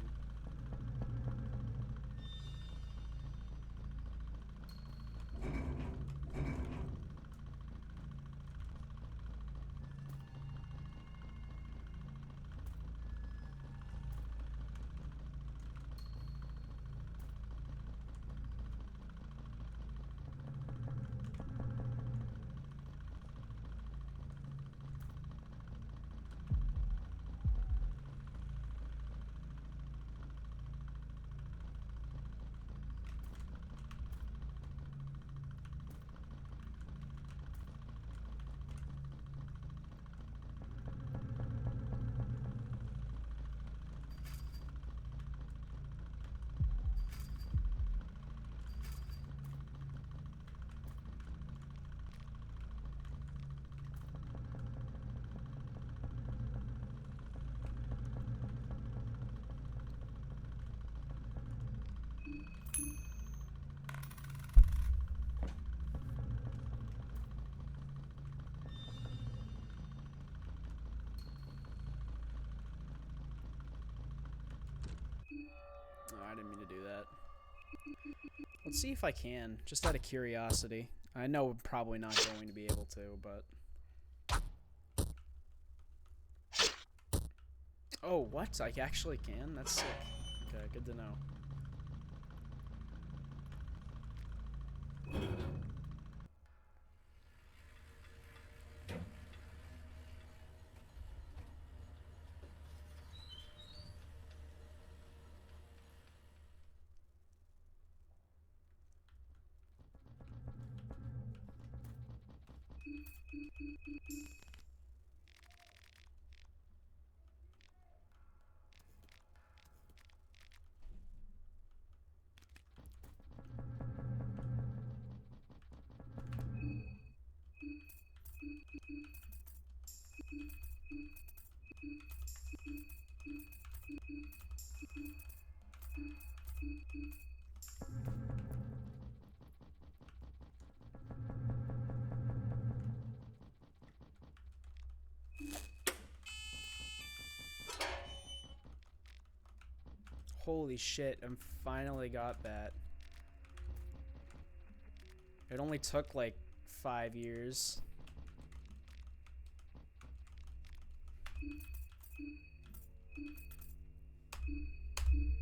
Oh, I didn't mean to do that. Let's see if I can, just out of curiosity. I know I'm probably not going to be able to, but... Oh, what? I actually can? That's sick. Okay, good to know. Holy shit, I finally got that. It only took like 5 years.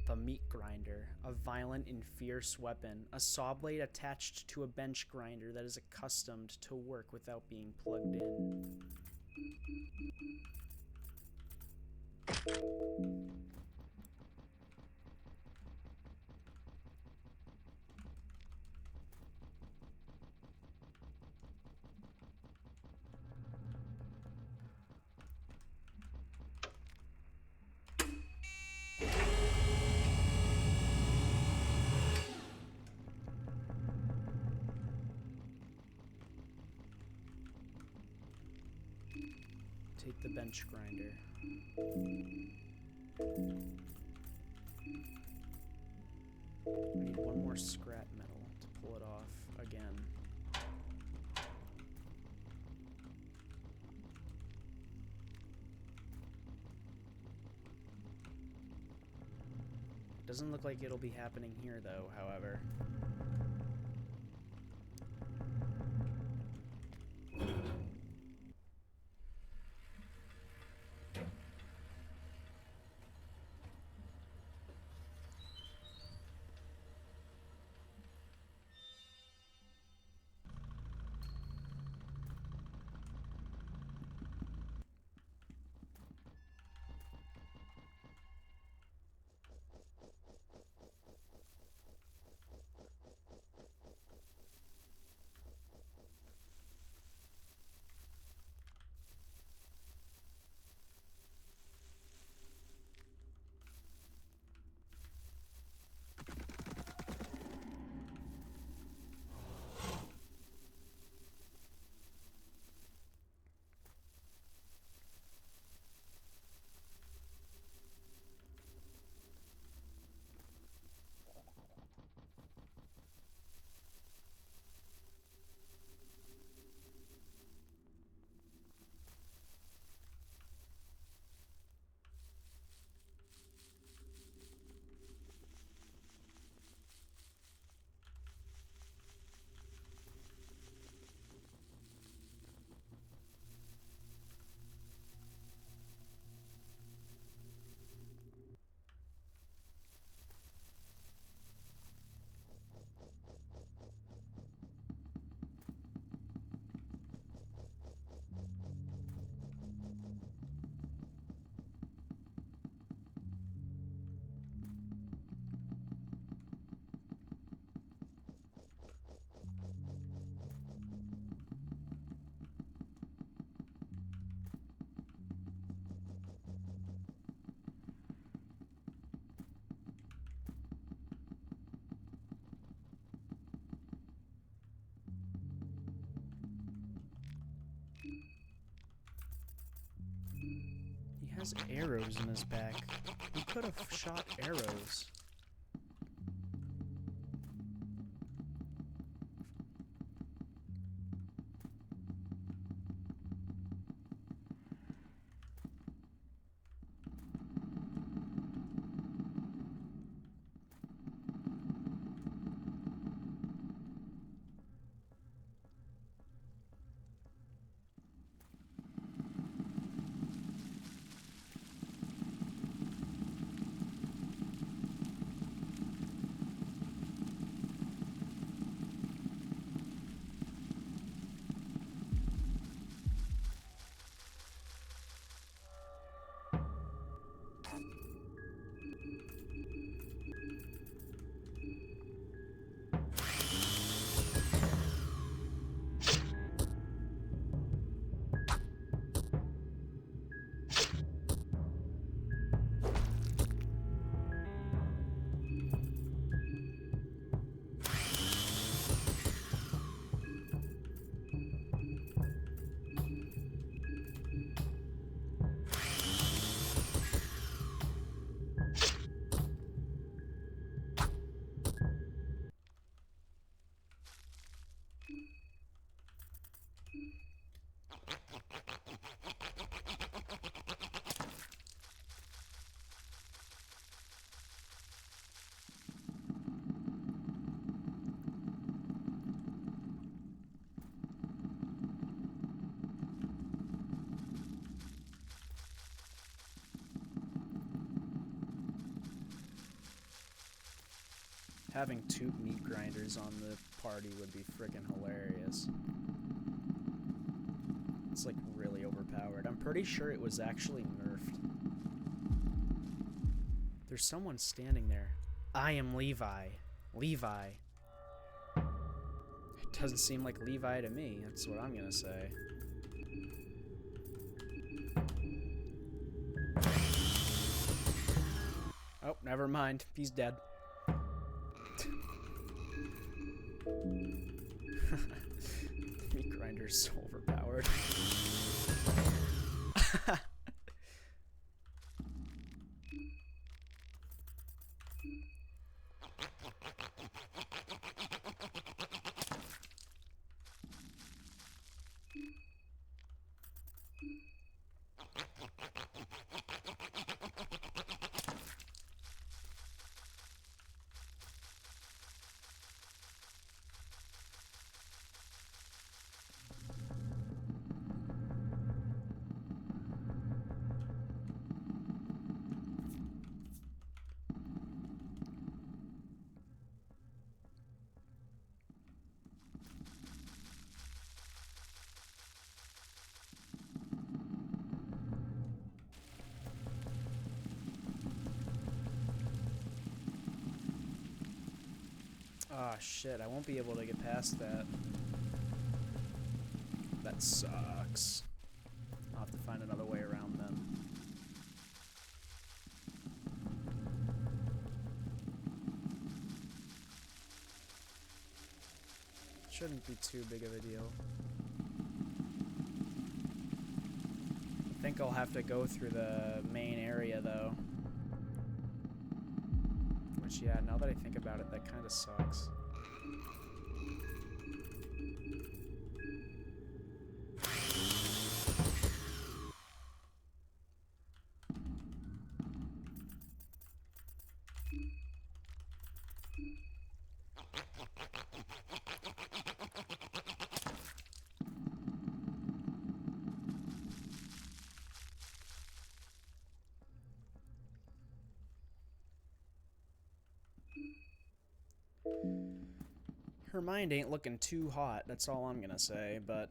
The meat grinder, a violent and fierce weapon, a saw blade attached to a bench grinder that is accustomed to work without being plugged in. Take the bench grinder. I need one more scrap metal to pull it off again. Doesn't look like it'll be happening here though, however. has arrows in his back. He could have shot arrows. Having 2 meat grinders on the party would be freaking hilarious. It's like really overpowered. I'm pretty sure it was actually nerfed. There's someone standing there. I am Levi. Levi. It doesn't seem like Levi to me. That's what I'm gonna say. Oh, never mind. He's dead. Meat grinder's so overpowered. Oh shit, I won't be able to get past that. That sucks. I'll have to find another way around then. Shouldn't be too big of a deal. I think I'll have to go through the main area though. Which, yeah, now that I think about it, that kind of sucks. Her mind ain't looking too hot, that's all I'm gonna say, but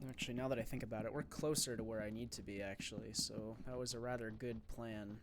actually, now that I think about it, we're closer to where I need to be, actually, so that was a rather good plan.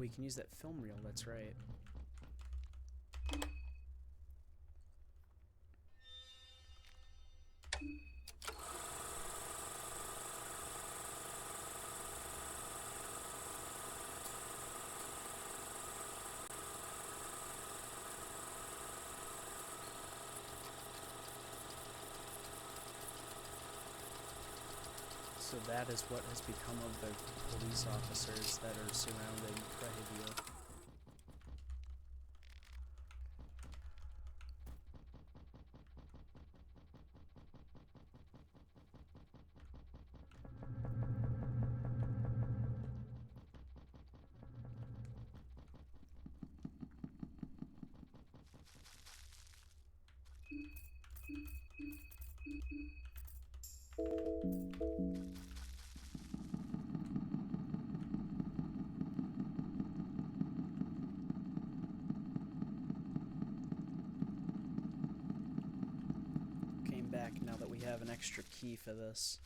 we can use that film reel, that's right. So that is what has become of the police officers that are surrounding Prahivia. Came back now that we have an extra key for this.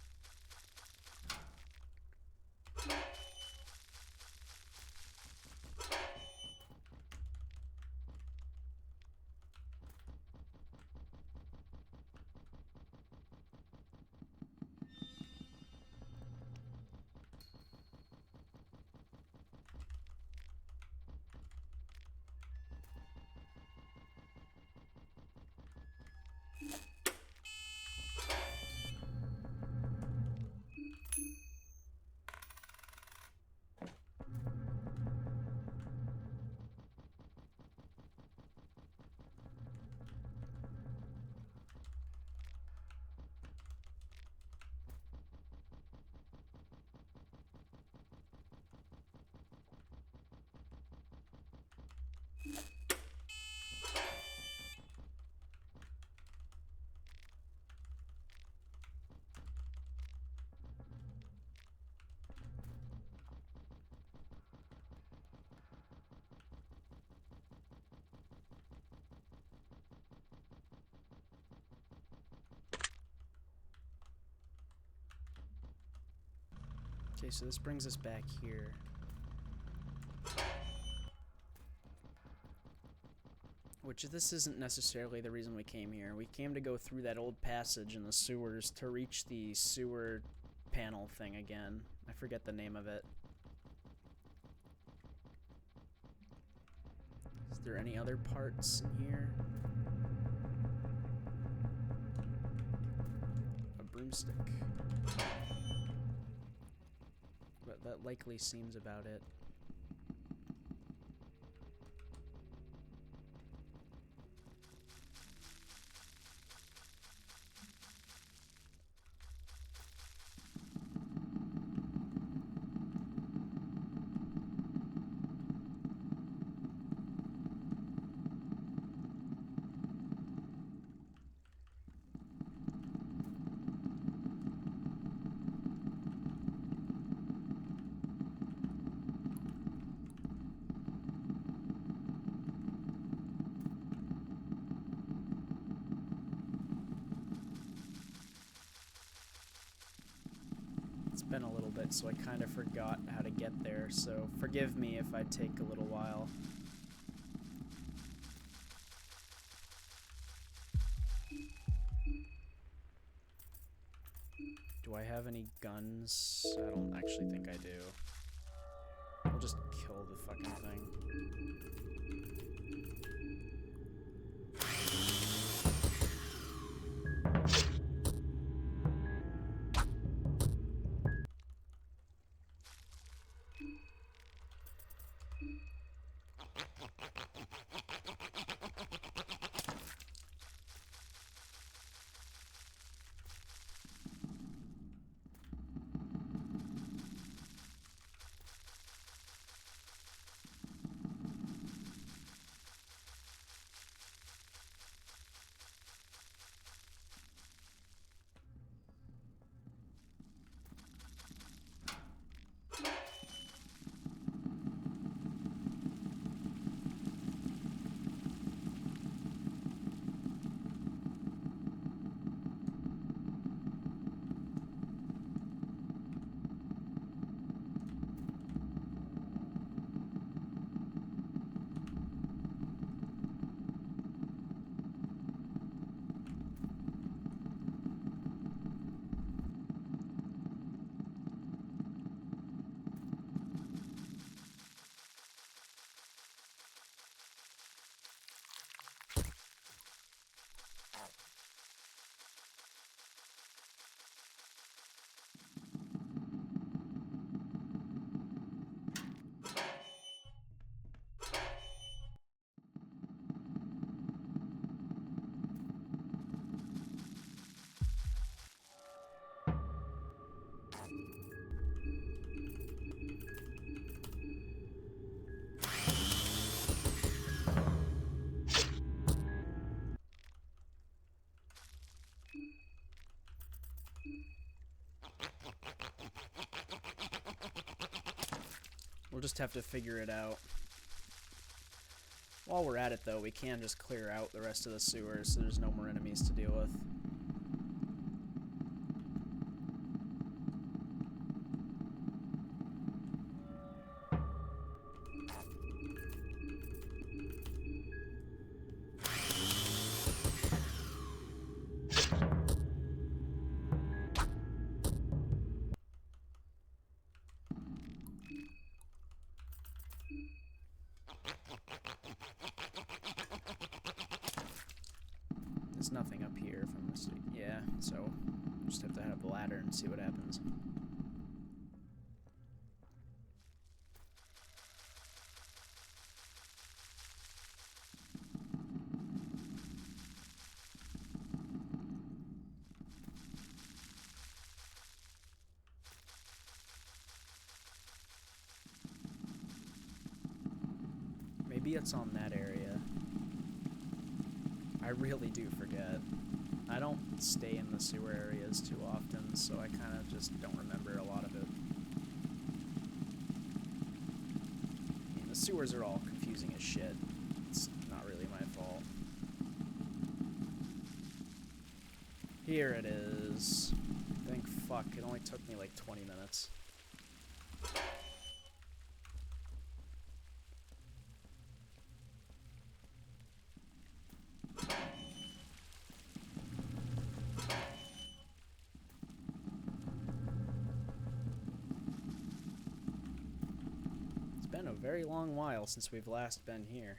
Okay, so this brings us back here. Which this isn't necessarily the reason we came here. We came to go through that old passage in the sewers to reach the sewer panel thing again. I forget the name of it. Is there any other parts in here? A broomstick. But that likely seems about it. It's been a little bit, so I kind of forgot how to get there, so forgive me if I take a little while. Do I have any guns? I don't actually think I do. I'll just kill the fucking thing. We'll just have to figure it out. While we're at it, though, we can just clear out the rest of the sewers so there's no more enemies to deal with. There's nothing up here from this. Yeah, so we'll just have to have the ladder and see what happens. Maybe it's on that area. I really do forget. I don't stay in the sewer areas too often, so I kind of just don't remember a lot of it. I mean, the sewers are all confusing as shit. It's not really my fault. Here it is. Thank fuck, it only took me like 20 minutes. It's been a very long while since we've last been here.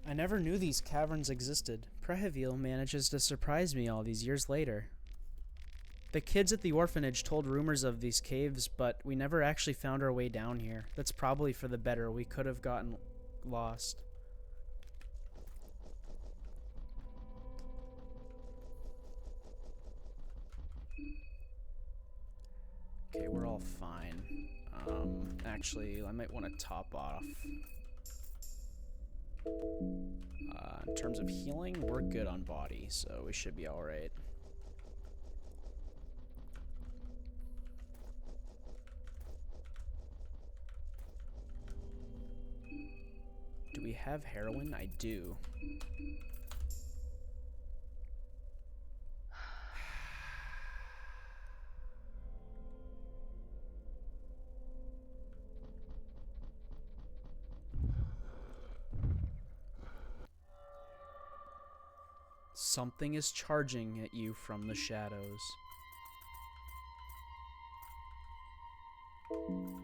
I never knew these caverns existed. Prehevil manages to surprise me all these years later. The kids at the orphanage told rumors of these caves, but we never actually found our way down here. That's probably for the better. We could have gotten lost. Okay, we're all fine. Actually, I might want to top off. In terms of healing, we're good on body, so we should be alright. Do we have heroin? I do. Something is charging at you from the shadows. I'm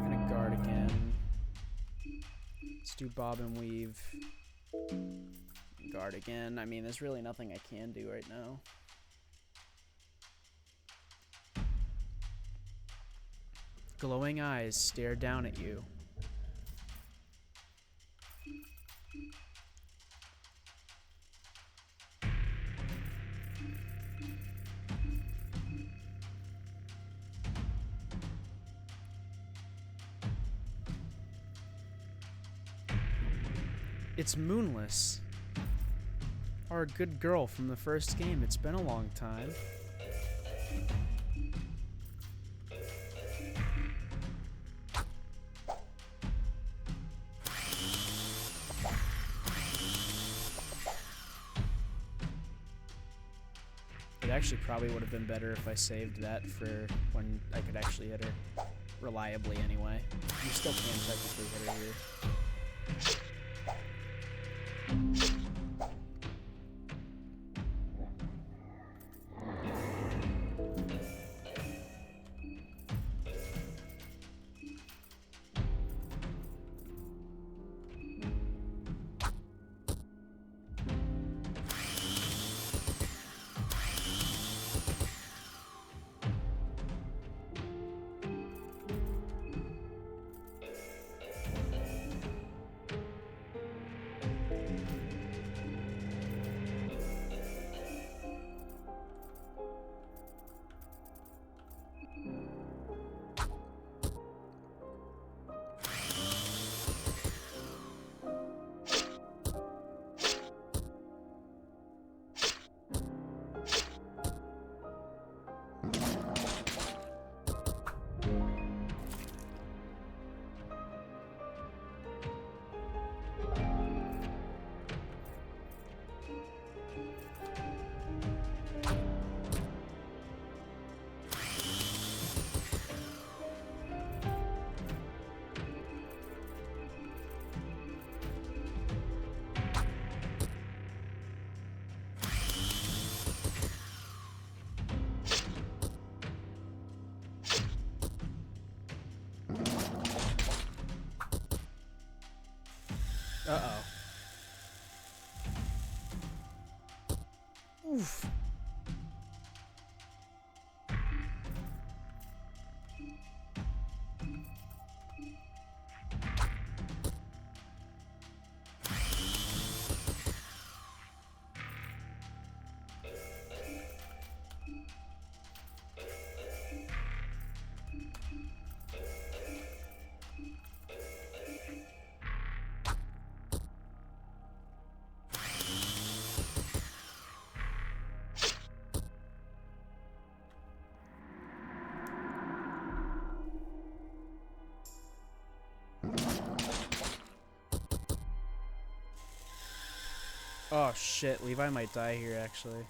gonna guard again. Let's do bob and weave. Guard again. I mean, there's really nothing I can do right now. Glowing eyes stare down at you. It's Moonless. Our good girl from the first game. It's been a long time. It actually probably would have been better if I saved that for when I could actually hit her reliably anyway. You still can technically hit her here. Uh-oh. Oof. Oh shit, Levi might die here actually.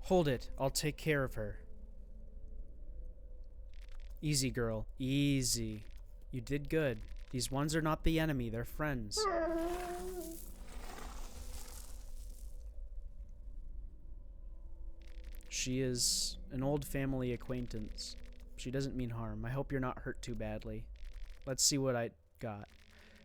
Hold it. I'll take care of her. Easy, girl. Easy. You did good. These ones are not the enemy. They're friends. She is an old family acquaintance. She doesn't mean harm. I hope you're not hurt too badly. Let's see what I got.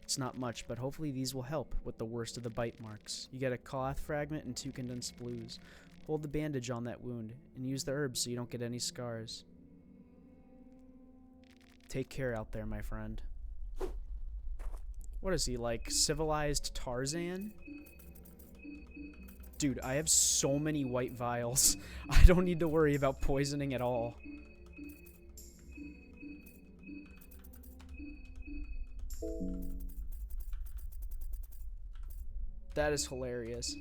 It's not much, but hopefully these will help with the worst of the bite marks. You get a cloth fragment and 2 condensed blues. Hold the bandage on that wound, and use the herbs so you don't get any scars. Take care out there, my friend. What is he, like, civilized Tarzan? Dude, I have so many white vials. I don't need to worry about poisoning at all. That is hilarious.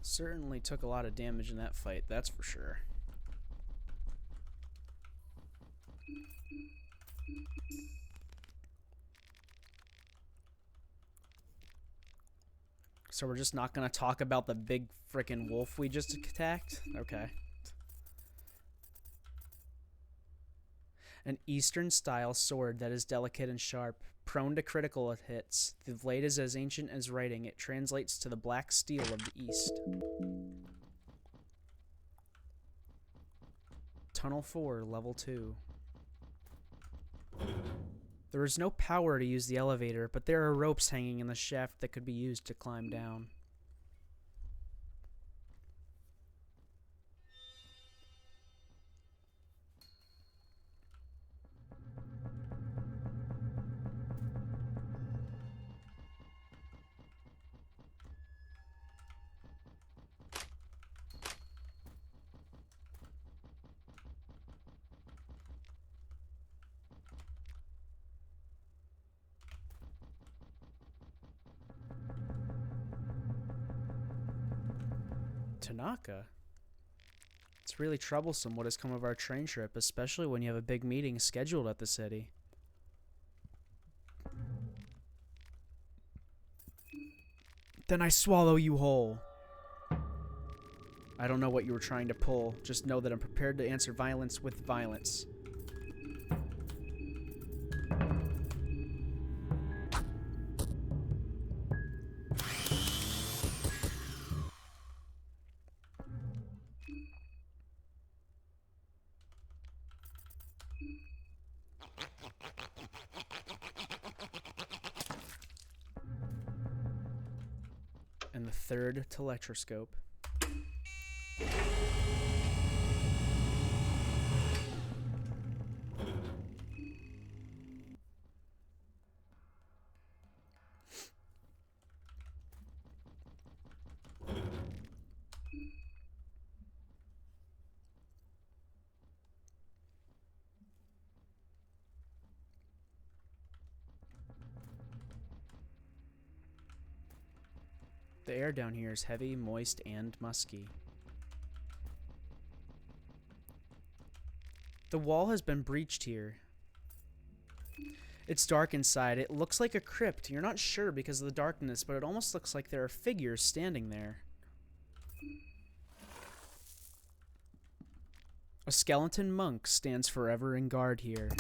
Certainly took a lot of damage in that fight, that's for sure. So we're just not gonna talk about the big frickin' wolf we just attacked? Okay. An Eastern-style sword that is delicate and sharp, prone to critical hits. The blade is as ancient as writing. It translates to the black steel of the East. Tunnel 4, level 2. There is no power to use the elevator, but there are ropes hanging in the shaft that could be used to climb down. Tanaka? It's really troublesome what has come of our train trip, especially when you have a big meeting scheduled at the city. Then I swallow you whole. I don't know what you were trying to pull. Just know that I'm prepared to answer violence with violence. third telectroscope. The air down here is heavy, moist, and musky. The wall has been breached here. It's dark inside. It looks like a crypt. You're not sure because of the darkness, but it almost looks like there are figures standing there. A skeleton monk stands forever in guard here.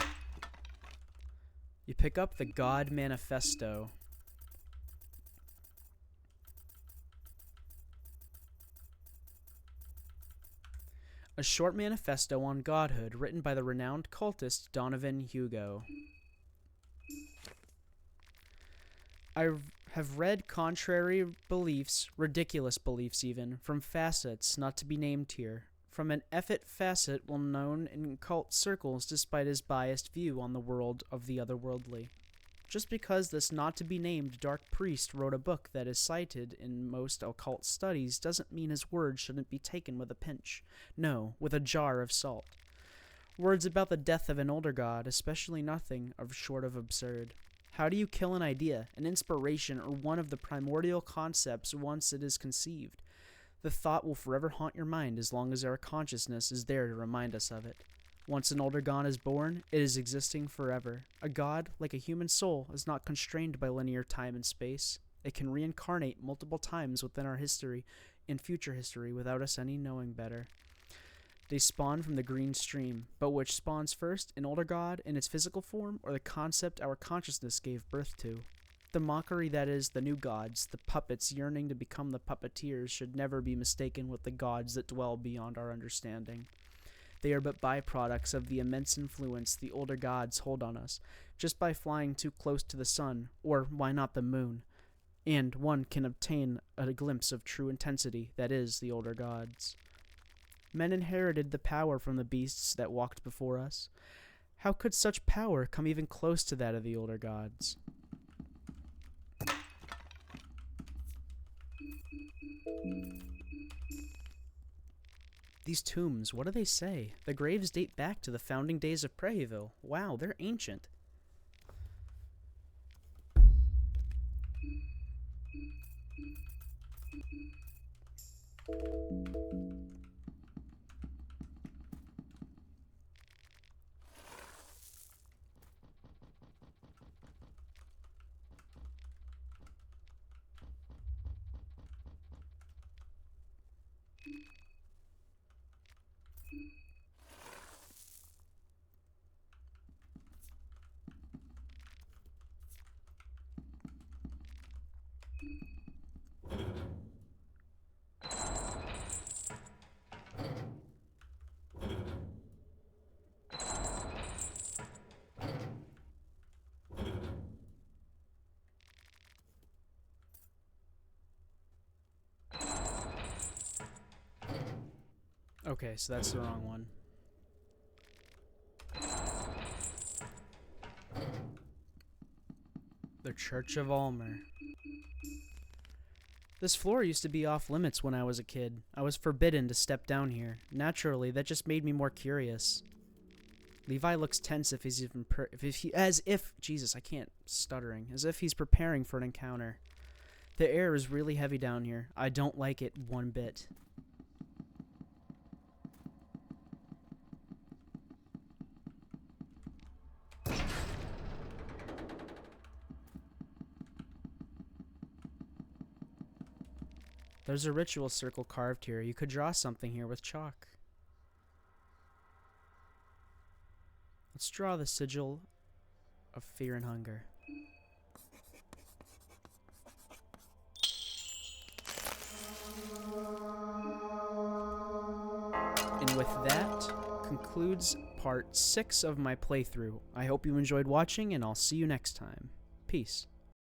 You pick up the God Manifesto. A short manifesto on godhood written by the renowned cultist Donovan Hugo. I have read contrary beliefs, ridiculous beliefs even, from facets not to be named here. From an F&H facet well known in cult circles despite his biased view on the world of the otherworldly. Just because this not-to-be-named dark priest wrote a book that is cited in most occult studies doesn't mean his words shouldn't be taken with a pinch. No, with a jar of salt. Words about the death of an older god, especially nothing of short of absurd. How do you kill an idea, an inspiration, or one of the primordial concepts once it is conceived? The thought will forever haunt your mind as long as our consciousness is there to remind us of it. Once an older god is born, it is existing forever. A god, like a human soul, is not constrained by linear time and space. It can reincarnate multiple times within our history and future history without us any knowing better. They spawn from the green stream, but which spawns first, an older god in its physical form, or the concept our consciousness gave birth to? The mockery that is the new gods, the puppets yearning to become the puppeteers, should never be mistaken with the gods that dwell beyond our understanding. They are but byproducts of the immense influence the older gods hold on us, just by flying too close to the sun, or why not the moon? And one can obtain a glimpse of true intensity that is the older gods. Men inherited the power from the beasts that walked before us. How could such power come even close to that of the older gods? These tombs, what do they say? The graves date back to the founding days of Prairieville. Wow, they're ancient. Okay, so that's the wrong one. The Church of Ulmer. This floor used to be off limits when I was a kid. I was forbidden to step down here. Naturally, that just made me more curious. Levi looks tense if he's even Jesus, I can't stuttering. As if he's preparing for an encounter. The air is really heavy down here. I don't like it one bit. There's a ritual circle carved here. You could draw something here with chalk. Let's draw the sigil of fear and hunger. And with that concludes part 6 of my playthrough. I hope you enjoyed watching, and I'll see you next time. Peace.